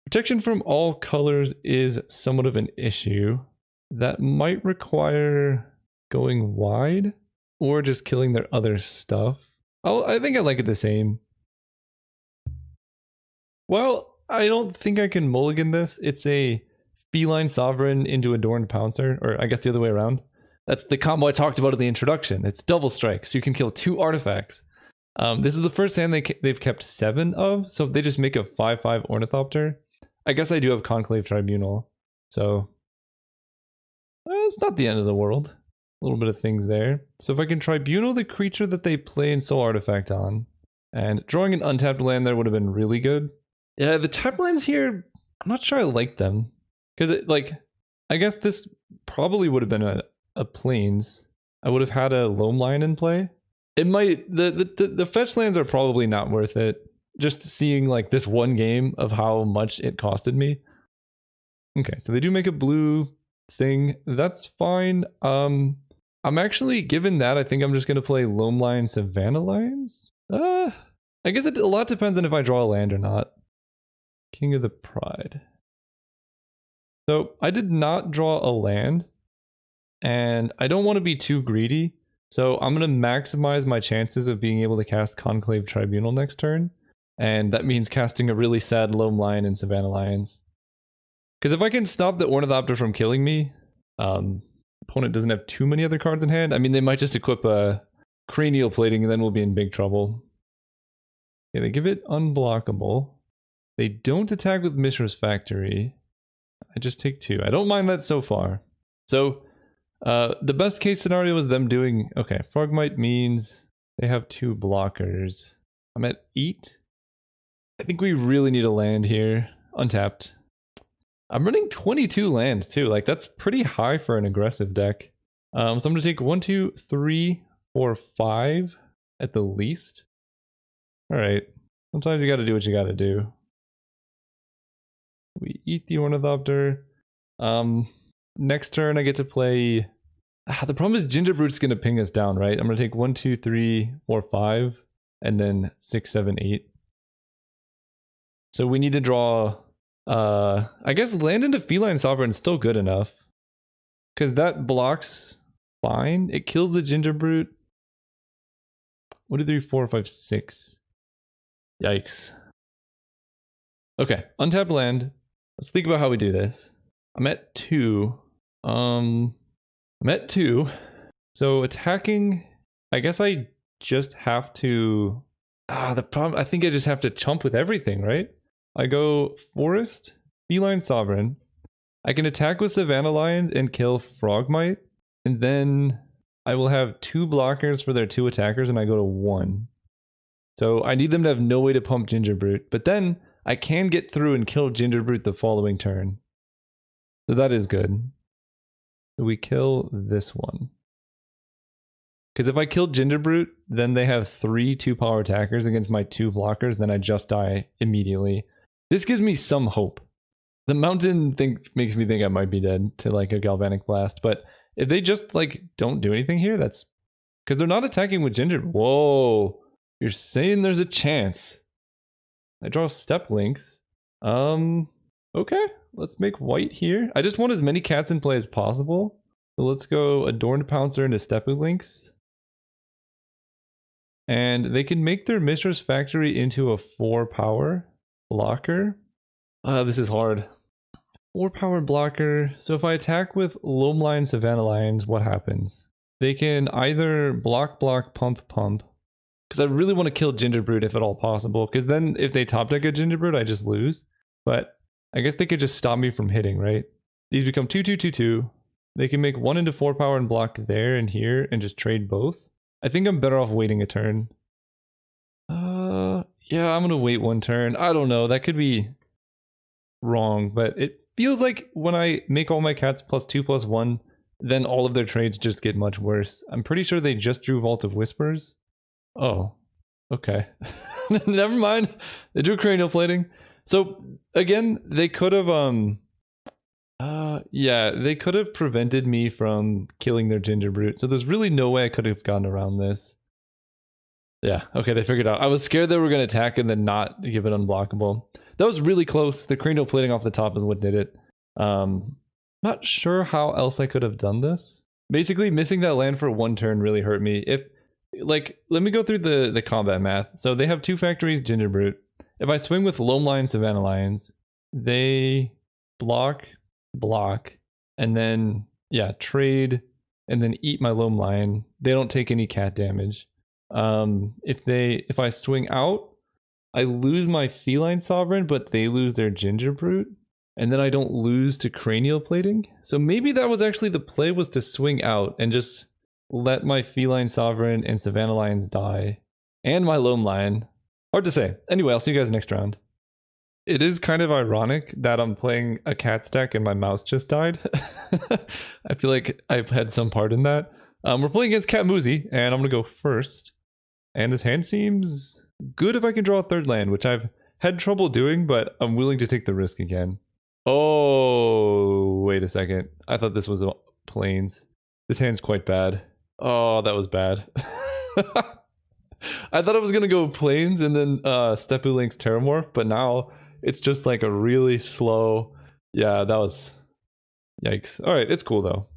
Protection from all colors is somewhat of an issue. That might require going wide or just killing their other stuff. I think I like it the same. Well, I don't think I can mulligan this. It's a Feline Sovereign into Adorned Pouncer, or I guess the other way around. That's the combo I talked about in the introduction. It's double strike, so you can kill 2 artifacts. This is the first hand they've kept 7 of, so if they just make a 5/5 Ornithopter, I guess I do have Conclave Tribunal, so it's not the end of the world. A little bit of things there. So if I can Tribunal the creature that they play Ensoul Artifact on, and drawing an untapped land there would have been really good. Yeah, the tap lands here, I'm not sure I like them. Because like, I guess this probably would have been a plains. I would have had a loam line in play. It might the fetch lands are probably not worth it. Just seeing like this one game of how much it costed me. Okay, so they do make a blue thing. That's fine. I'm actually, given that, I think I'm just gonna play Loam Lion Savannah Lions. I guess a lot depends on if I draw a land or not. King of the Pride. So I did not draw a land, and I don't want to be too greedy. So I'm gonna maximize my chances of being able to cast Conclave Tribunal next turn, and that means casting a really sad Loam Lion and Savannah Lions. Because if I can stop the Ornithopter from killing me, opponent doesn't have too many other cards in hand. I mean, they might just equip a Cranial Plating and then we'll be in big trouble. Okay, they give it unblockable. They don't attack with Mishra's Factory. I just take 2. I don't mind that so far. So, the best case scenario is them doing... Okay, Frogmite means they have 2 blockers. I'm at 8. I think we really need a land here. Untapped. I'm running 22 lands too, like that's pretty high for an aggressive deck. So I'm gonna take 1, 2, 3, 4, 5 at the least. Alright, sometimes you gotta do what you gotta do. We eat the Ornithopter. Next turn I get to play... the problem is Gingerbrute's gonna ping us down, right? I'm gonna take 1, 2, 3, 4, 5, and then 6, 7, 8. So we need to draw... I guess land into Feline Sovereign is still good enough. Because that blocks fine. It kills the Gingerbrute. 1, 2, 3, 4, 5, 6. Yikes. Okay, untapped land. Let's think about how we do this. I'm at 2. I'm at 2. So attacking, I guess I just have to... the problem, I think I just have to chump with everything, right? I go Forest, Feline Sovereign. I can attack with Savannah Lions and kill Frogmite. And then I will have 2 blockers for their 2 attackers and I go to 1. So I need them to have no way to pump Gingerbrute. But then I can get through and kill Gingerbrute the following turn. So that is good. So we kill this one. Because if I kill Gingerbrute, then they have 3 2-power attackers against my 2 blockers, then I just die immediately. This gives me some hope. The mountain thing makes me think I might be dead to like a Galvanic Blast, but if they just like don't do anything here, that's because they're not attacking with Ginger. Whoa, you're saying there's a chance. I draw Step Links. Okay, let's make white here. I just want as many cats in play as possible. So let's go Adorned Pouncer into Stepu Links. And they can make their Mishra's Factory into a 4-power blocker. This is hard. 4-power blocker. So if I attack with Loam Lion, Savannah Lions, what happens? They can either block, pump. Because I really want to kill Gingerbrute if at all possible. Because then if they top deck a Gingerbrute, I just lose. But I guess they could just stop me from hitting, right? These become 2/2/2/2. They can make 1 into 4-power and block there and here and just trade both. I think I'm better off waiting a turn. Yeah, I'm gonna wait 1 turn. I don't know, that could be wrong, but it feels like when I make all my cats +2/+1, then all of their trades just get much worse. I'm pretty sure they just drew Vault of Whispers. Oh, okay. Never mind. They drew Cranial Plating. So again, they could have yeah, they could have prevented me from killing their Gingerbrute. So there's really no way I could have gotten around this. Yeah, okay, they figured out. I was scared they were going to attack and then not give it unblockable. That was really close. The Cranial Plating off the top is what did it. Not sure how else I could have done this. Basically, missing that land for 1 turn really hurt me. If, like, let me go through the combat math. So they have 2 factories, Gingerbrute. If I swing with Loam Lion, Savannah Lions, they block, and then, yeah, trade, and then eat my Loam Lion. They don't take any cat damage. If I swing out, I lose my Feline Sovereign, but they lose their Gingerbrute, and then I don't lose to Cranial Plating. So maybe that was actually the play, was to swing out and just let my Feline Sovereign and Savannah Lions die, and my Loam Lion. Hard to say. Anyway, I'll see you guys next round. It is kind of ironic that I'm playing a cat stack and my mouse just died. I feel like I've had some part in that. We're playing against Cat Moozy, and I'm going to go first. And this hand seems good if I can draw a third land, which I've had trouble doing, but I'm willing to take the risk again. Oh, wait a second. I thought this was plains. This hand's quite bad. Oh, that was bad. I thought I was going to go plains and then Stepu Link's Terramorph, but now it's just like a really slow... Yeah, that was... Yikes. Alright, it's cool though.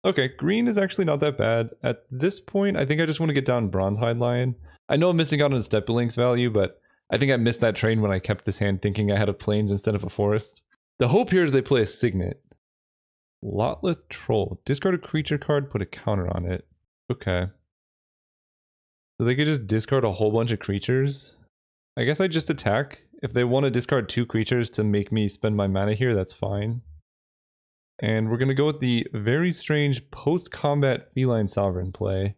Okay, green is actually not that bad. At this point, I think I just want to get down Bronzehide Lion. I know I'm missing out on Stepu Link's value, but I think I missed that train when I kept this hand thinking I had a plains instead of a forest. The hope here is they play a Signet. Lotleth Troll. Discard a creature card, put a counter on it. Okay. So they could just discard a whole bunch of creatures. I guess I just attack. If they want to discard 2 creatures to make me spend my mana here, that's fine. And we're going to go with the very strange post-combat Feline Sovereign play.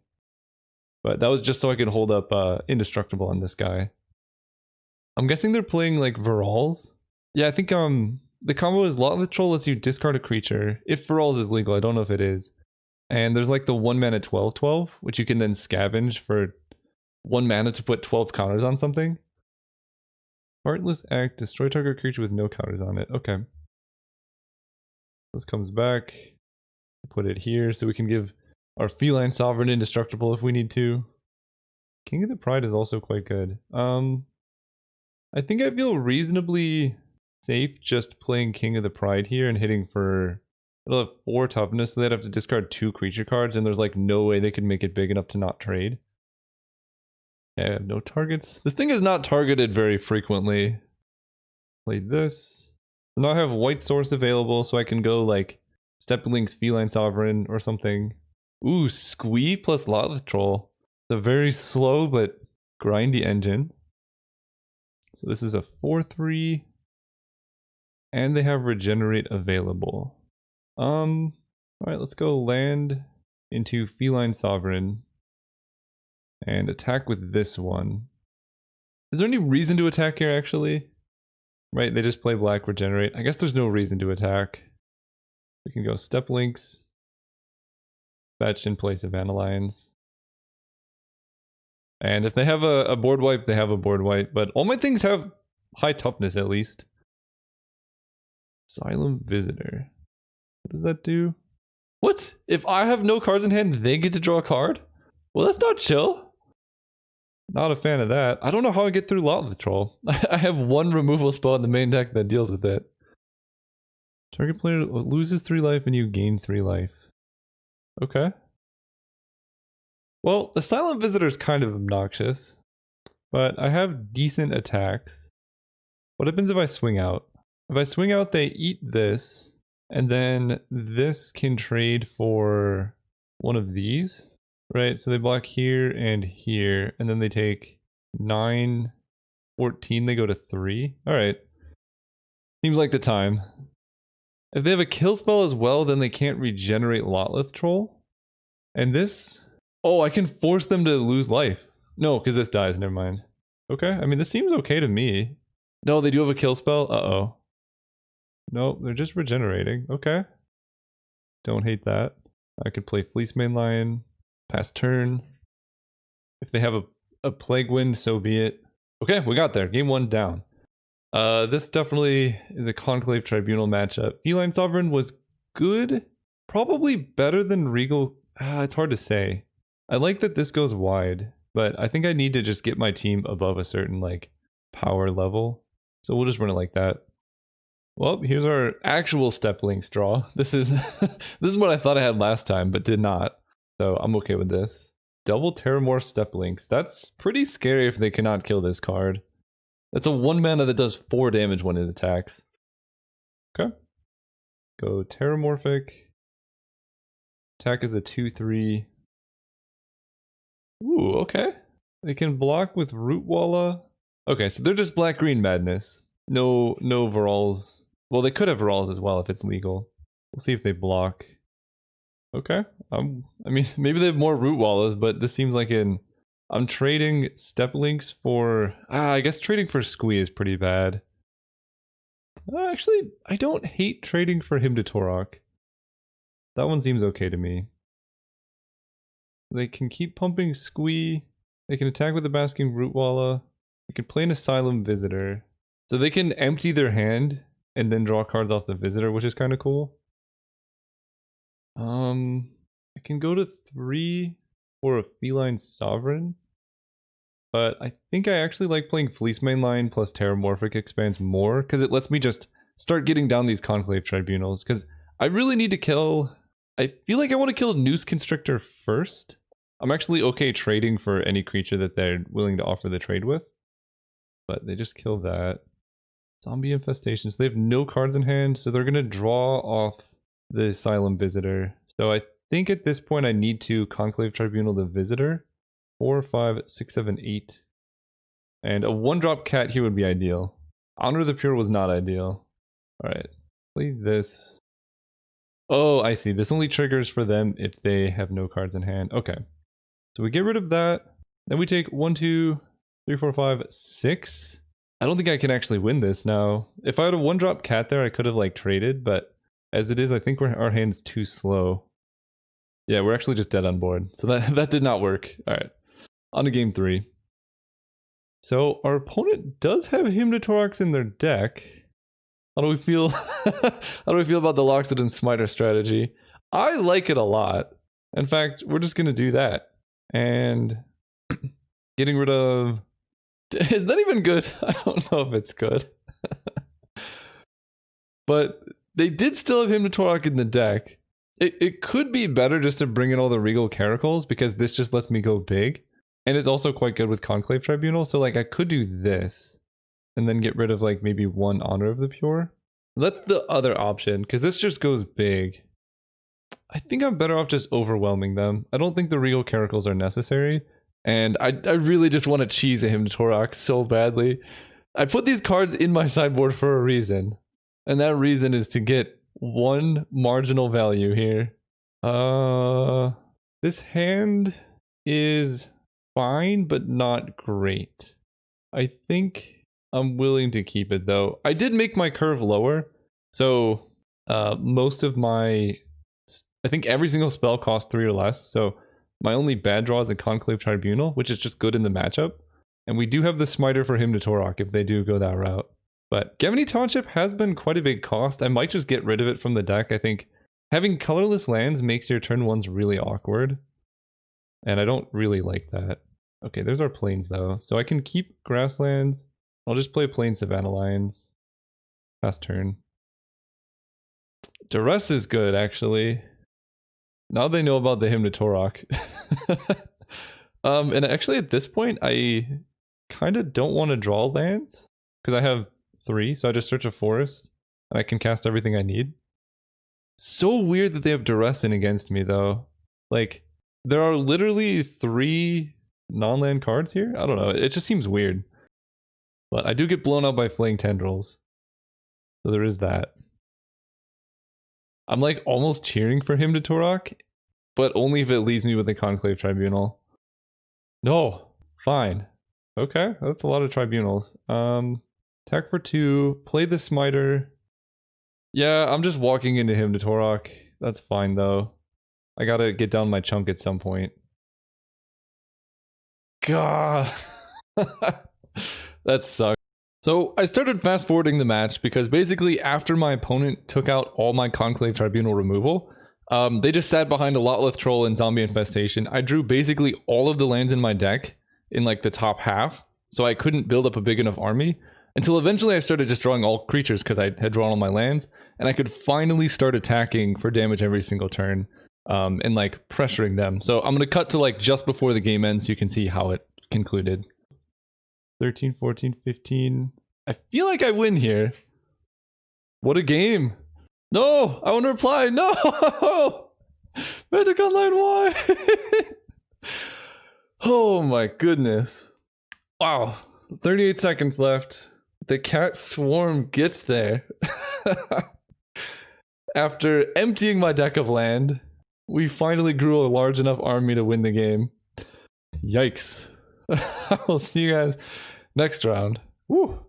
But that was just so I could hold up Indestructible on this guy. I'm guessing they're playing like Virals. Yeah, I think the combo is Lotleth Troll lets you discard a creature. If Virals is legal, I don't know if it is. And there's like the 1 mana 12/12, which you can then scavenge for 1 mana to put 12 counters on something. Heartless Act, destroy target creature with no counters on it. Okay. This comes back. Put it here so we can give our Feline Sovereign Indestructible if we need to. King of the Pride is also quite good. I think I feel reasonably safe just playing King of the Pride here and hitting for... It'll have 4 toughness, so they'd have to discard 2 creature cards, and there's like no way they could make it big enough to not trade. Okay, I have no targets. This thing is not targeted very frequently. Play this. So now I have white source available, so I can go like Stepu Link's Feline Sovereign or something. Ooh, Squee plus Lotleth Troll. It's a very slow but grindy engine. So this is a 4/3. And they have Regenerate available. Alright, let's go land into Feline Sovereign. And attack with this one. Is there any reason to attack here, actually? Right, they just play black, regenerate. I guess there's no reason to attack. We can go Step Links. Fetch in place of Dandelions. And if they have a board wipe, they have a board wipe. But all my things have high toughness, at least. Asylum Visitor. What does that do? What? If I have no cards in hand, they get to draw a card? Well, that's not chill. Not a fan of that. I don't know how I get through Lotleth Troll. I have 1 removal spell in the main deck that deals with it. Target player loses 3 life and you gain 3 life. Okay. Well, Asylum Visitor is kind of obnoxious. But I have decent attacks. What happens if I swing out? If I swing out, they eat this. And then this can trade for one of these. Right, so they block here, and then they take 9, 14, they go to 3. Alright. Seems like the time. If they have a kill spell as well, then they can't regenerate Lotleth Troll. And this... Oh, I can force them to lose life. No, because this dies, never mind. Okay, I mean, this seems okay to me. No, they do have a kill spell? Uh-oh. Nope, they're just regenerating. Okay. Don't hate that. I could play Fleece Mane Lion. Pass turn. If they have a Plague Wind, so be it. Okay, we got there. Game 1 down. This definitely is a Conclave Tribunal matchup. Feline Sovereign was good. Probably better than Regal. It's hard to say. I like that this goes wide, but I think I need to just get my team above a certain like power level. So we'll just run it like that. Well, here's our actual Step Links draw. This is this is what I thought I had last time, but did not. So I'm okay with this. Double Terramorph Step Links. That's pretty scary if they cannot kill this card. That's a 1 mana that does 4 damage when it attacks. Okay. Go Terramorphic. Attack is a 2/3. Ooh, okay. They can block with Root Walla. Okay, so they're just black-green madness. No Virals. Well, they could have Virals as well if it's legal. We'll see if they block. Okay. I mean, maybe they have more Root Wallas, but this seems like I'm trading Step Links for... I guess trading for Squee is pretty bad. Actually, I don't hate trading for him to Torok. That one seems okay to me. They can keep pumping Squee. They can attack with the Basking Rootwalla. They can play an Asylum Visitor. So they can empty their hand and then draw cards off the Visitor, which is kind of cool. I can go to 3 for a Feline Sovereign. But I think I actually like playing Fleece Mainline plus Terramorphic Expanse more, because it lets me just start getting down these Conclave Tribunals, because I really need to kill... I feel like I want to kill Noose Constrictor first. I'm actually okay trading for any creature that they're willing to offer the trade with. But they just kill that. Zombie Infestations. They have no cards in hand, so they're going to draw off the Asylum Visitor. So I think at this point I need to Conclave Tribunal the Visitor. 4, 5, 6, 7, 8. And a 1-drop cat here would be ideal. Honor the Pure was not ideal. Alright, play this. Oh, I see. This only triggers for them if they have no cards in hand. Okay. So we get rid of that. Then we take 1, 2, 3, 4, 5, 6. I don't think I can actually win this now. If I had a 1-drop cat there, I could have like traded, but as it is, I think our hand's too slow. Yeah, we're actually just dead on board. So that did not work. Alright. On to game 3. So our opponent does have Hymn to Torox in their deck. How do we feel? How do we feel about the Loxodon Smiter strategy? I like it a lot. In fact, we're just gonna do that. And getting rid of... Is that even good? I don't know if it's good. But they did still have Hymn to Torox in the deck. It could be better just to bring in all the Regal Caracals, because this just lets me go big. And it's also quite good with Conclave Tribunal, so like I could do this. And then get rid of like maybe 1 Honor of the Pure. That's the other option, because this just goes big. I think I'm better off just overwhelming them. I don't think the Regal Caracals are necessary. And I really just want to cheese at Hymn to Torox so badly. I put these cards in my sideboard for a reason. And that reason is to get 1 marginal value here. This hand is fine, but not great. I think I'm willing to keep it though. I did make my curve lower, so most of my... I think every single spell costs 3 or less, so my only bad draw is a Conclave Tribunal, which is just good in the matchup. And we do have the Smiter for Hymn to Torox if they do go that route. But Gevany Township has been quite a big cost. I might just get rid of it from the deck. I think having colorless lands makes your turn 1s really awkward. And I don't really like that. Okay, there's our plains though. So I can keep grasslands. I'll just play Plain Savannah Lions. Fast turn. Duress is good, actually. Now they know about the Hymn to Torox. And actually at this point, I kind of don't want to draw lands. Because I have 3, so I just search a forest. And I can cast everything I need. So weird that they have Duress in against me, though. Like, there are literally 3 non-land cards here? I don't know, it just seems weird. But I do get blown up by Flaying Tendrils. So there is that. I'm like almost cheering for Hymn to Torox, but only if it leaves me with a Conclave Tribunal. No, fine. Okay, that's a lot of Tribunals. Attack for 2, play the Smiter. Yeah, I'm just walking into Hymn to Torox. That's fine though. I gotta get down my chunk at some point. God. That sucks. So I started fast forwarding the match because basically after my opponent took out all my Conclave Tribunal removal, they just sat behind a Lotleth Troll and Zombie Infestation. I drew basically all of the lands in my deck in like the top half, so I couldn't build up a big enough army until eventually I started just drawing all creatures because I had drawn all my lands, and I could finally start attacking for damage every single turn and like pressuring them. So I'm going to cut to like just before the game ends so you can see how it concluded. 13, 14, 15. I feel like I win here. What a game. No, I want to reply. No! Magic Online, why? Oh my goodness. Wow. 38 seconds left. The cat swarm gets there. After emptying my deck of land, we finally grew a large enough army to win the game. Yikes. I will see you guys next round. Woo.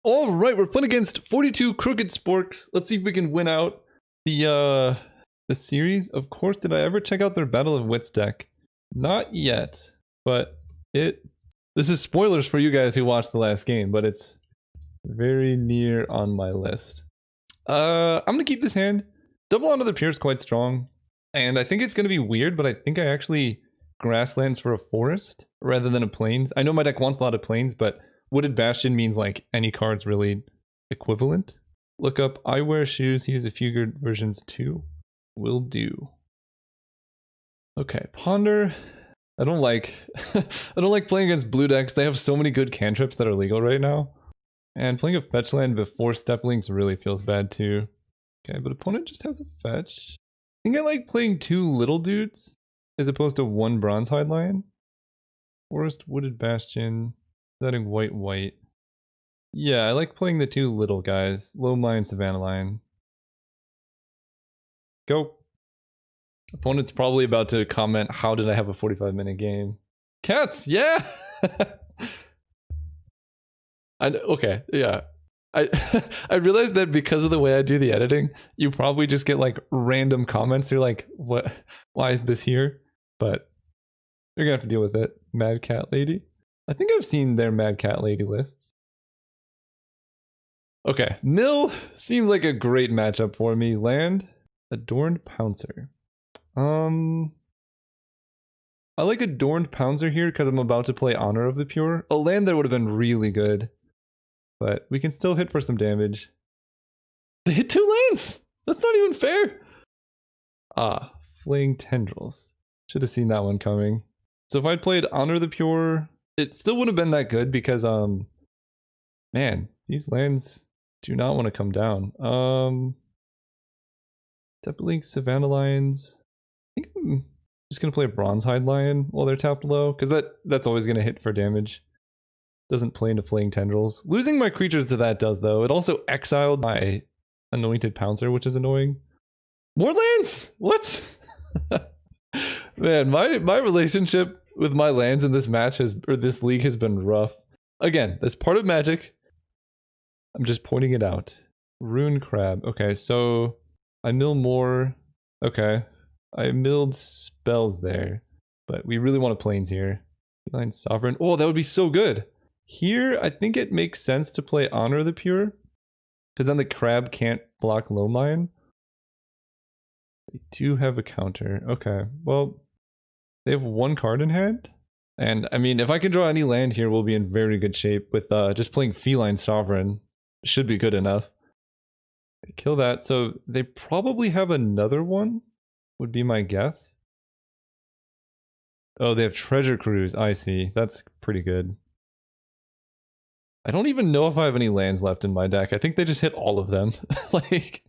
All right, we're playing against 42 Crooked Sporks. Let's see if we can win out the series. Of course, did I ever check out their Battle of Wits deck? Not yet, but this is spoilers for you guys who watched the last game, but it's very near on my list. I'm gonna keep this hand. Double Onto the Pure is quite strong, and I think it's gonna be weird, but I think I actually grasslands for a forest rather than a plains. I know my deck wants a lot of plains, but Wooded Bastion means like any card's really equivalent. Look up I Wear Shoes. He has a few good versions too. Will do. Okay, Ponder. I don't like I don't like playing against blue decks. They have so many good cantrips that are legal right now. And playing a fetch land before Steplinks really feels bad too. Okay, but opponent just has a fetch. I think I like playing two little dudes as opposed to one Bronzehide Lion. Forest, Wooded Bastion, setting white. Yeah, I like playing the two little guys. Loam Lion, Savannah Lion. Go. Opponent's probably about to comment, how did I have a 45-minute game? Cats, yeah! Okay, yeah. I realized that because of the way I do the editing, you probably just get like random comments. You're like, what? Why is this here? But you're gonna have to deal with it. Mad Cat Lady. I think I've seen their Mad Cat Lady lists. Okay, Mill seems like a great matchup for me. Land, Adorned Pouncer. I like Adorned Pouncer here because I'm about to play Honor of the Pure. A land that would have been really good. But we can still hit for some damage. They hit two lands! That's not even fair! Ah, Flaying Tendrils. Should have seen that one coming. So if I'd played Honor the Pure, it still would have been that good because, man, these lands do not want to come down. Steplinks, Savannah Lions. I think I'm just going to play a Bronzehide Lion while they're tapped low, because that's always going to hit for damage. Doesn't play into Flaying Tendrils. Losing my creatures to that does, though. It also exiled my Anointed Pouncer, which is annoying. More lands? What? Man, my relationship with my lands in this match this league has been rough. Again, that's part of Magic. I'm just pointing it out. Rune Crab. Okay, so I mill more. Okay, I milled spells there, but we really want a plains here. Feline Sovereign. Oh, that would be so good. Here, I think it makes sense to play Honor the Pure, because then the crab can't block Loam Lion. They do have a counter. Okay, well, they have one card in hand. And, I mean, if I can draw any land here, we'll be in very good shape with just playing Feline Sovereign. Should be good enough. Kill that. So they probably have another one, would be my guess. Oh, they have Treasure Cruise. I see. That's pretty good. I don't even know if I have any lands left in my deck. I think they just hit all of them. Like,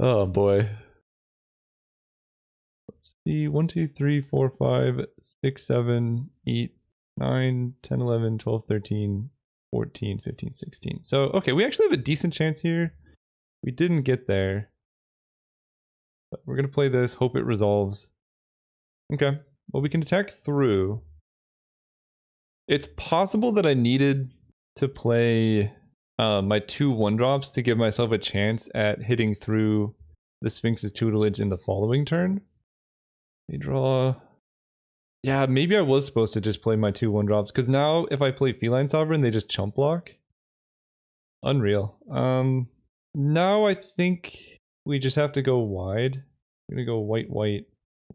oh boy. Let's see. 1, 2, 3, 4, 5, 6, 7, 8, 9, 10, 11, 12, 13, 14, 15, 16. So, okay, we actually have a decent chance here. We didn't get there. But we're going to play this, hope it resolves. Okay, well, we can attack through. It's possible that I needed to play my 2 1-drops to give myself a chance at hitting through the Sphinx's tutelage in the following turn. They draw. Yeah, maybe I was supposed to just play my 2 1-drops, because now if I play Feline Sovereign, they just chump block. Unreal. Now I think we just have to go wide. I'm gonna go white,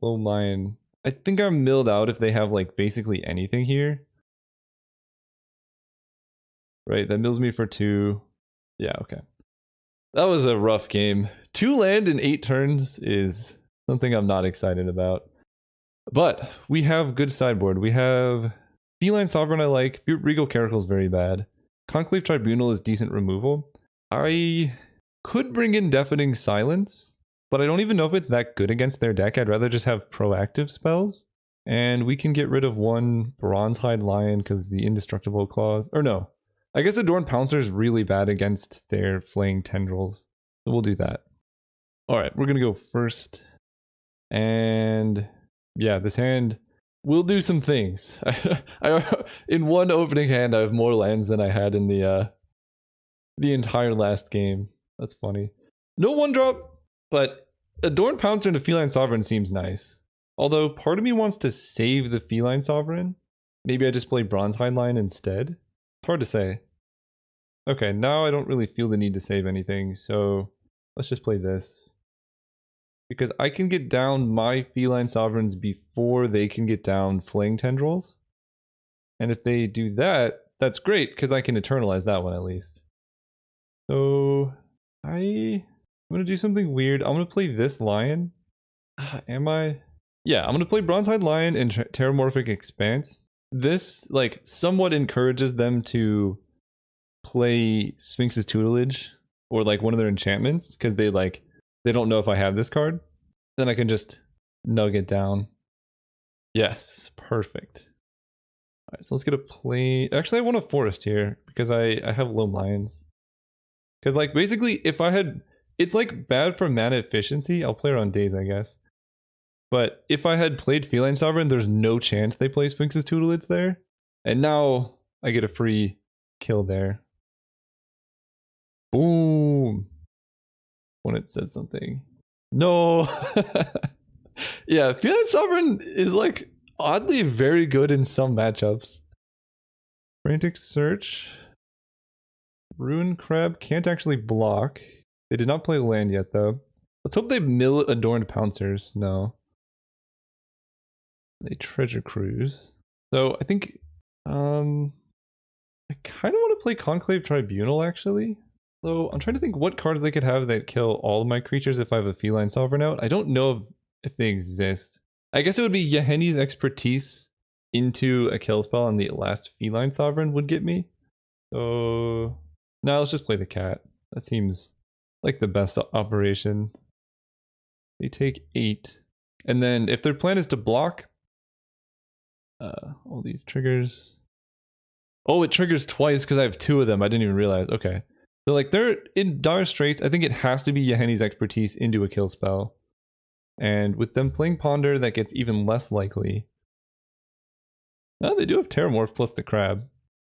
Loam Lion. I think I'm milled out if they have like basically anything here. Right, that mills me for 2. Yeah, okay. That was a rough game. 2 land in 8 turns is something I'm not excited about. But we have good sideboard. We have Feline Sovereign I like. Regal Caracal is very bad. Conclave Tribunal is decent removal. I could bring in Deafening Silence, but I don't even know if it's that good against their deck. I'd rather just have proactive spells. And we can get rid of 1 Bronzehide Lion because the Indestructible Clause. Or no. I guess Adorned Pouncer is really bad against their Flaying Tendrils. So we'll do that. Alright, we're going to go first. And yeah, this hand will do some things. In one opening hand, I have more lands than I had in the the entire last game. That's funny. No one drop, but Adorned Pouncer into Feline Sovereign seems nice. Although part of me wants to save the Feline Sovereign. Maybe I just play Bronzehide Lion instead. It's hard to say. Okay, now I don't really feel the need to save anything, so let's just play this. Because I can get down my Feline Sovereigns before they can get down Flaying Tendrils. And if they do that, that's great, because I can Eternalize that one at least. So, I'm going to do something weird. I'm going to play this Lion. Am I? Yeah, I'm going to play Bronzehide Lion and Terramorphic Expanse. This, like, somewhat encourages them to play Sphinx's Tutelage, or, like, one of their enchantments, because they don't know if I have this card. Then I can just nug it down. Yes, perfect. Alright, so let's get a plane. Actually, I want a forest here, because I have low lions. Because, like, basically, if I had... It's, like, bad for mana efficiency. I'll play around days, I guess. But if I had played Feline Sovereign, there's no chance they play Sphinx's Tutelage there. And now I get a free kill there. Boom! When it said something. No! Yeah, Feline Sovereign is, like, oddly very good in some matchups. Frantic Search. Ruin Crab can't actually block. They did not play land yet, though. Let's hope they mill Adorned Pouncers. No. They Treasure Cruise. So, I think... I kind of want to play Conclave Tribunal, actually. So, I'm trying to think what cards they could have that kill all of my creatures if I have a Feline Sovereign out. I don't know if they exist. I guess it would be Yaheni's Expertise into a kill spell, and the last Feline Sovereign would get me. So... Now let's just play the cat. That seems like the best operation. They take 8. And then if their plan is to block... all these triggers... Oh, it triggers twice because I have 2 of them. I didn't even realize. Okay. So, like, they're in dire straits. I think it has to be Yaheni's Expertise into a kill spell. And with them playing Ponder, that gets even less likely. Oh, they do have Terramorph plus the Crab.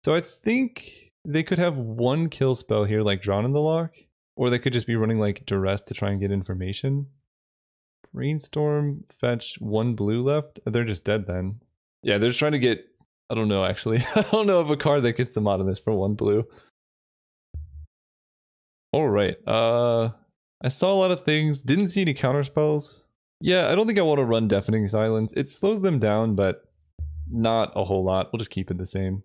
So I think they could have one kill spell here, like Drawn in the Lock. Or they could just be running, like, Duress to try and get information. Brainstorm, fetch 1 blue left. They're just dead then. Yeah, they're just trying to get... I don't know, actually. I don't know of a card that gets them out of this for 1 blue. Alright, I saw a lot of things. Didn't see any counter spells. Yeah, I don't think I want to run Deafening Silence. It slows them down, but not a whole lot. We'll just keep it the same.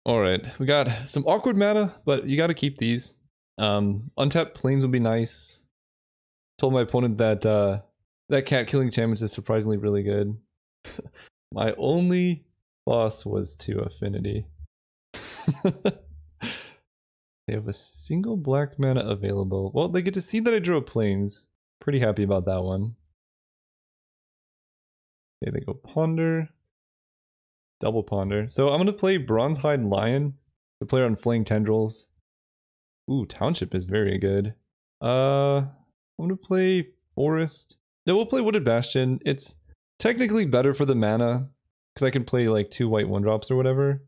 Alright, we got some awkward mana, but you gotta keep these. Untapped Plains would be nice. Told my opponent that that cat killing enchantment is surprisingly really good. My only loss was to Affinity. They have a single black mana available. Well, they get to see that I drew a Plains. Pretty happy about that one. Okay, they go Ponder. Double Ponder. So I'm going to play Bronzehide Lion to play on Flaying Tendrils. Ooh, Township is very good. I'm going to play Forest. No, we'll play Wooded Bastion. It's technically better for the mana, because I can play like 2 white 1-drops or whatever.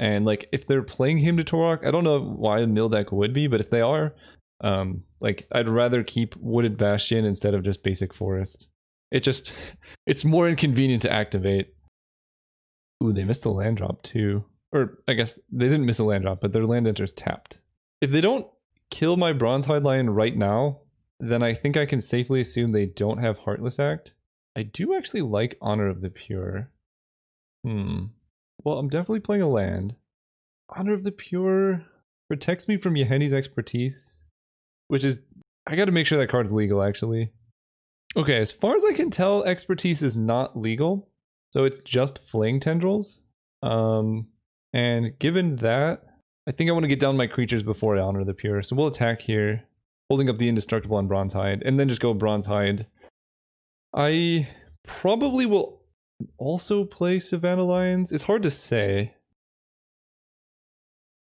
And like, if they're playing Hymn to Torok, I don't know why a mill deck would be, but if they are, like, I'd rather keep Wooded Bastion instead of just basic Forest. It's more inconvenient to activate. Ooh, they missed a land drop too. Or, I guess, they didn't miss a land drop, but their land enters tapped. If they don't kill my Bronzehide Lion right now, then I think I can safely assume they don't have Heartless Act. I do actually like Honor of the Pure. Well, I'm definitely playing a land. Honor of the Pure protects me from Yaheni's Expertise, which is... I gotta make sure that card's legal, actually. Okay, as far as I can tell, Expertise is not legal, so it's just Flaying Tendrils. And given that, I think I want to get down my creatures before I Honor the Pure, so we'll attack here, holding up the Indestructible on Bronzehide, and then just go Bronzehide. I probably will also play Savannah Lions. It's hard to say.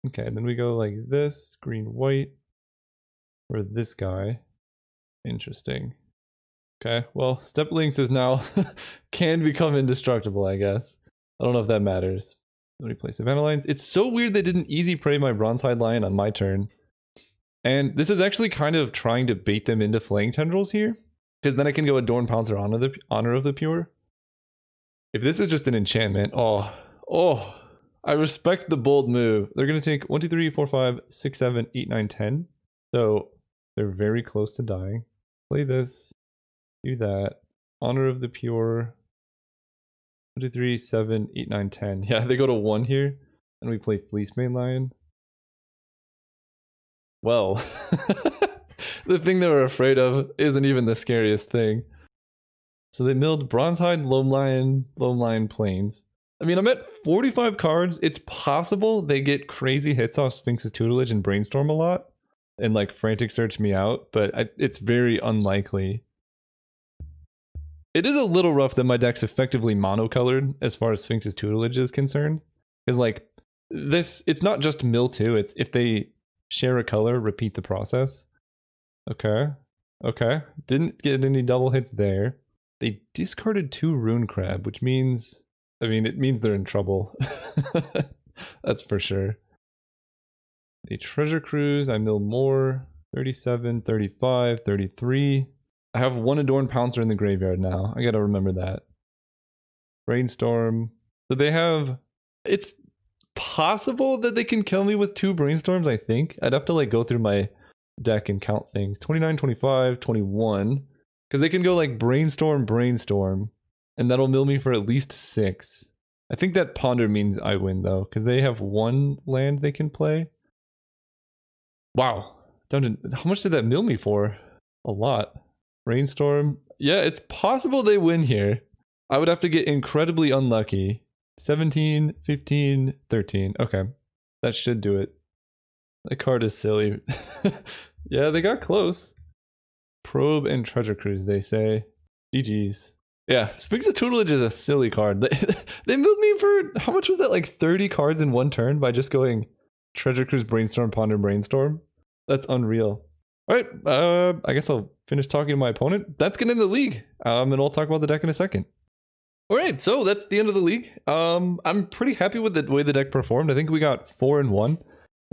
Okay, then we go like this, green, white, or this guy. Interesting. Okay, well, Step Links is now can become indestructible, I guess. I don't know if that matters. Let me play Savannah Lions. It's so weird they didn't easy prey my Bronzehide Lion on my turn. And this is actually kind of trying to bait them into Flaying Tendrils here. Because then I can go Adorn Pouncer Honor of the Pure. If this is just an enchantment, oh, I respect the bold move. They're going to take 1, 2, 3, 4, 5, 6, 7, 8, 9, 10. So they're very close to dying. Play this, do that. Honor of the Pure. 1, 2, 3, 7, 8, 9, 10. Yeah, they go to 1 here. And we play Fleecemane Lion. Well, the thing they were afraid of isn't even the scariest thing. So they milled Bronzehide, Loam Lion, Plains. I mean, I'm at 45 cards. It's possible they get crazy hits off Sphinx's Tutelage and Brainstorm a lot. And like Frantic Search me out, but it's very unlikely. It is a little rough that my deck's effectively monocolored as far as Sphinx's Tutelage is concerned. Because like, it's not just mill 2, it's if they share a color, repeat the process. Okay. Didn't get any double hits there. They discarded 2 Rune Crab, which means... I mean, it means they're in trouble. That's for sure. They Treasure Cruise, I mill more. 37, 35, 33. I have 1 Adorn Pouncer in the graveyard now. I gotta remember that. Brainstorm. So they have... It's possible that they can kill me with 2 Brainstorms, I think. I'd have to like go through my deck and count things. 29, 25, 21. Because they can go like Brainstorm, and that'll mill me for at least 6. I think that Ponder means I win though, because they have 1 land they can play. Wow. Dungeon, how much did that mill me for? A lot. Brainstorm. Yeah, it's possible they win here. I would have to get incredibly unlucky. 17, 15, 13. Okay. That should do it. That card is silly. Yeah, they got close. Probe and Treasure Cruise, they say. GG's. Yeah, Sphinx's Tutelage is a silly card. They moved me for, how much was that? Like 30 cards in 1 turn by just going Treasure Cruise, Brainstorm, Ponder, Brainstorm? That's unreal. Alright, I guess I'll finish talking to my opponent. That's gonna end the league. And I'll talk about the deck in a second. Alright, so that's the end of the league. I'm pretty happy with the way the deck performed. I think we got 4-1.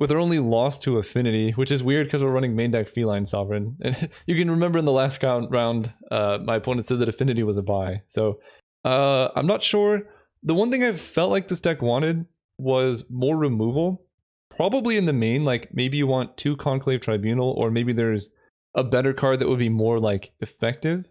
With our only loss to Affinity, which is weird because we're running main deck Feline Sovereign. And you can remember in the last round, my opponent said that Affinity was a buy. So I'm not sure. The one thing I felt like this deck wanted was more removal. Probably in the main, like maybe you want 2 Conclave Tribunal, or maybe there's a better card that would be more like effective.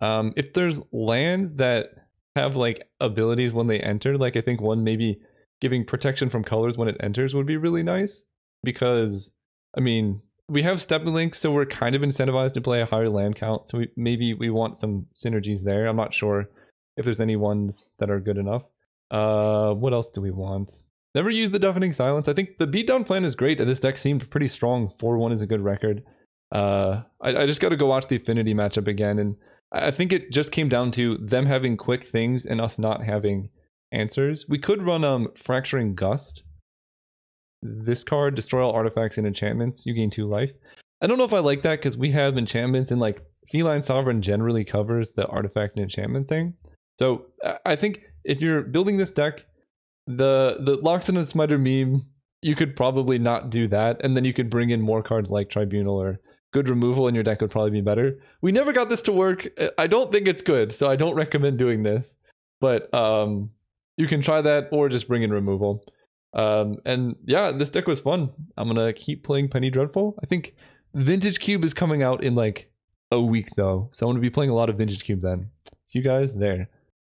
If there's lands that have like abilities when they enter, like I think one maybe giving protection from colors when it enters would be really nice. Because, I mean, we have Stepping Link, so we're kind of incentivized to play a higher land count. So maybe we want some synergies there. I'm not sure if there's any ones that are good enough. What else do we want? Never use the Deafening Silence. I think the beatdown plan is great, and this deck seemed pretty strong. 4-1 is a good record. I just got to go watch the Affinity matchup again, and I think it just came down to them having quick things and us not having answers. We could run Fracturing Gust. This card, destroy all artifacts and enchantments. You gain 2 life. I don't know if I like that because we have enchantments and like Feline Sovereign generally covers the artifact and enchantment thing. So I think if you're building this deck, the Loxodon and Smiter meme, you could probably not do that, and then you could bring in more cards like Tribunal or good removal, and your deck would probably be better. We never got this to work. I don't think it's good, so I don't recommend doing this. But you can try that or just bring in removal. And yeah, this deck was fun. I'm gonna keep playing Penny Dreadful. I think Vintage Cube is coming out in like a week though, so I'm gonna be playing a lot of Vintage Cube then. See you guys there.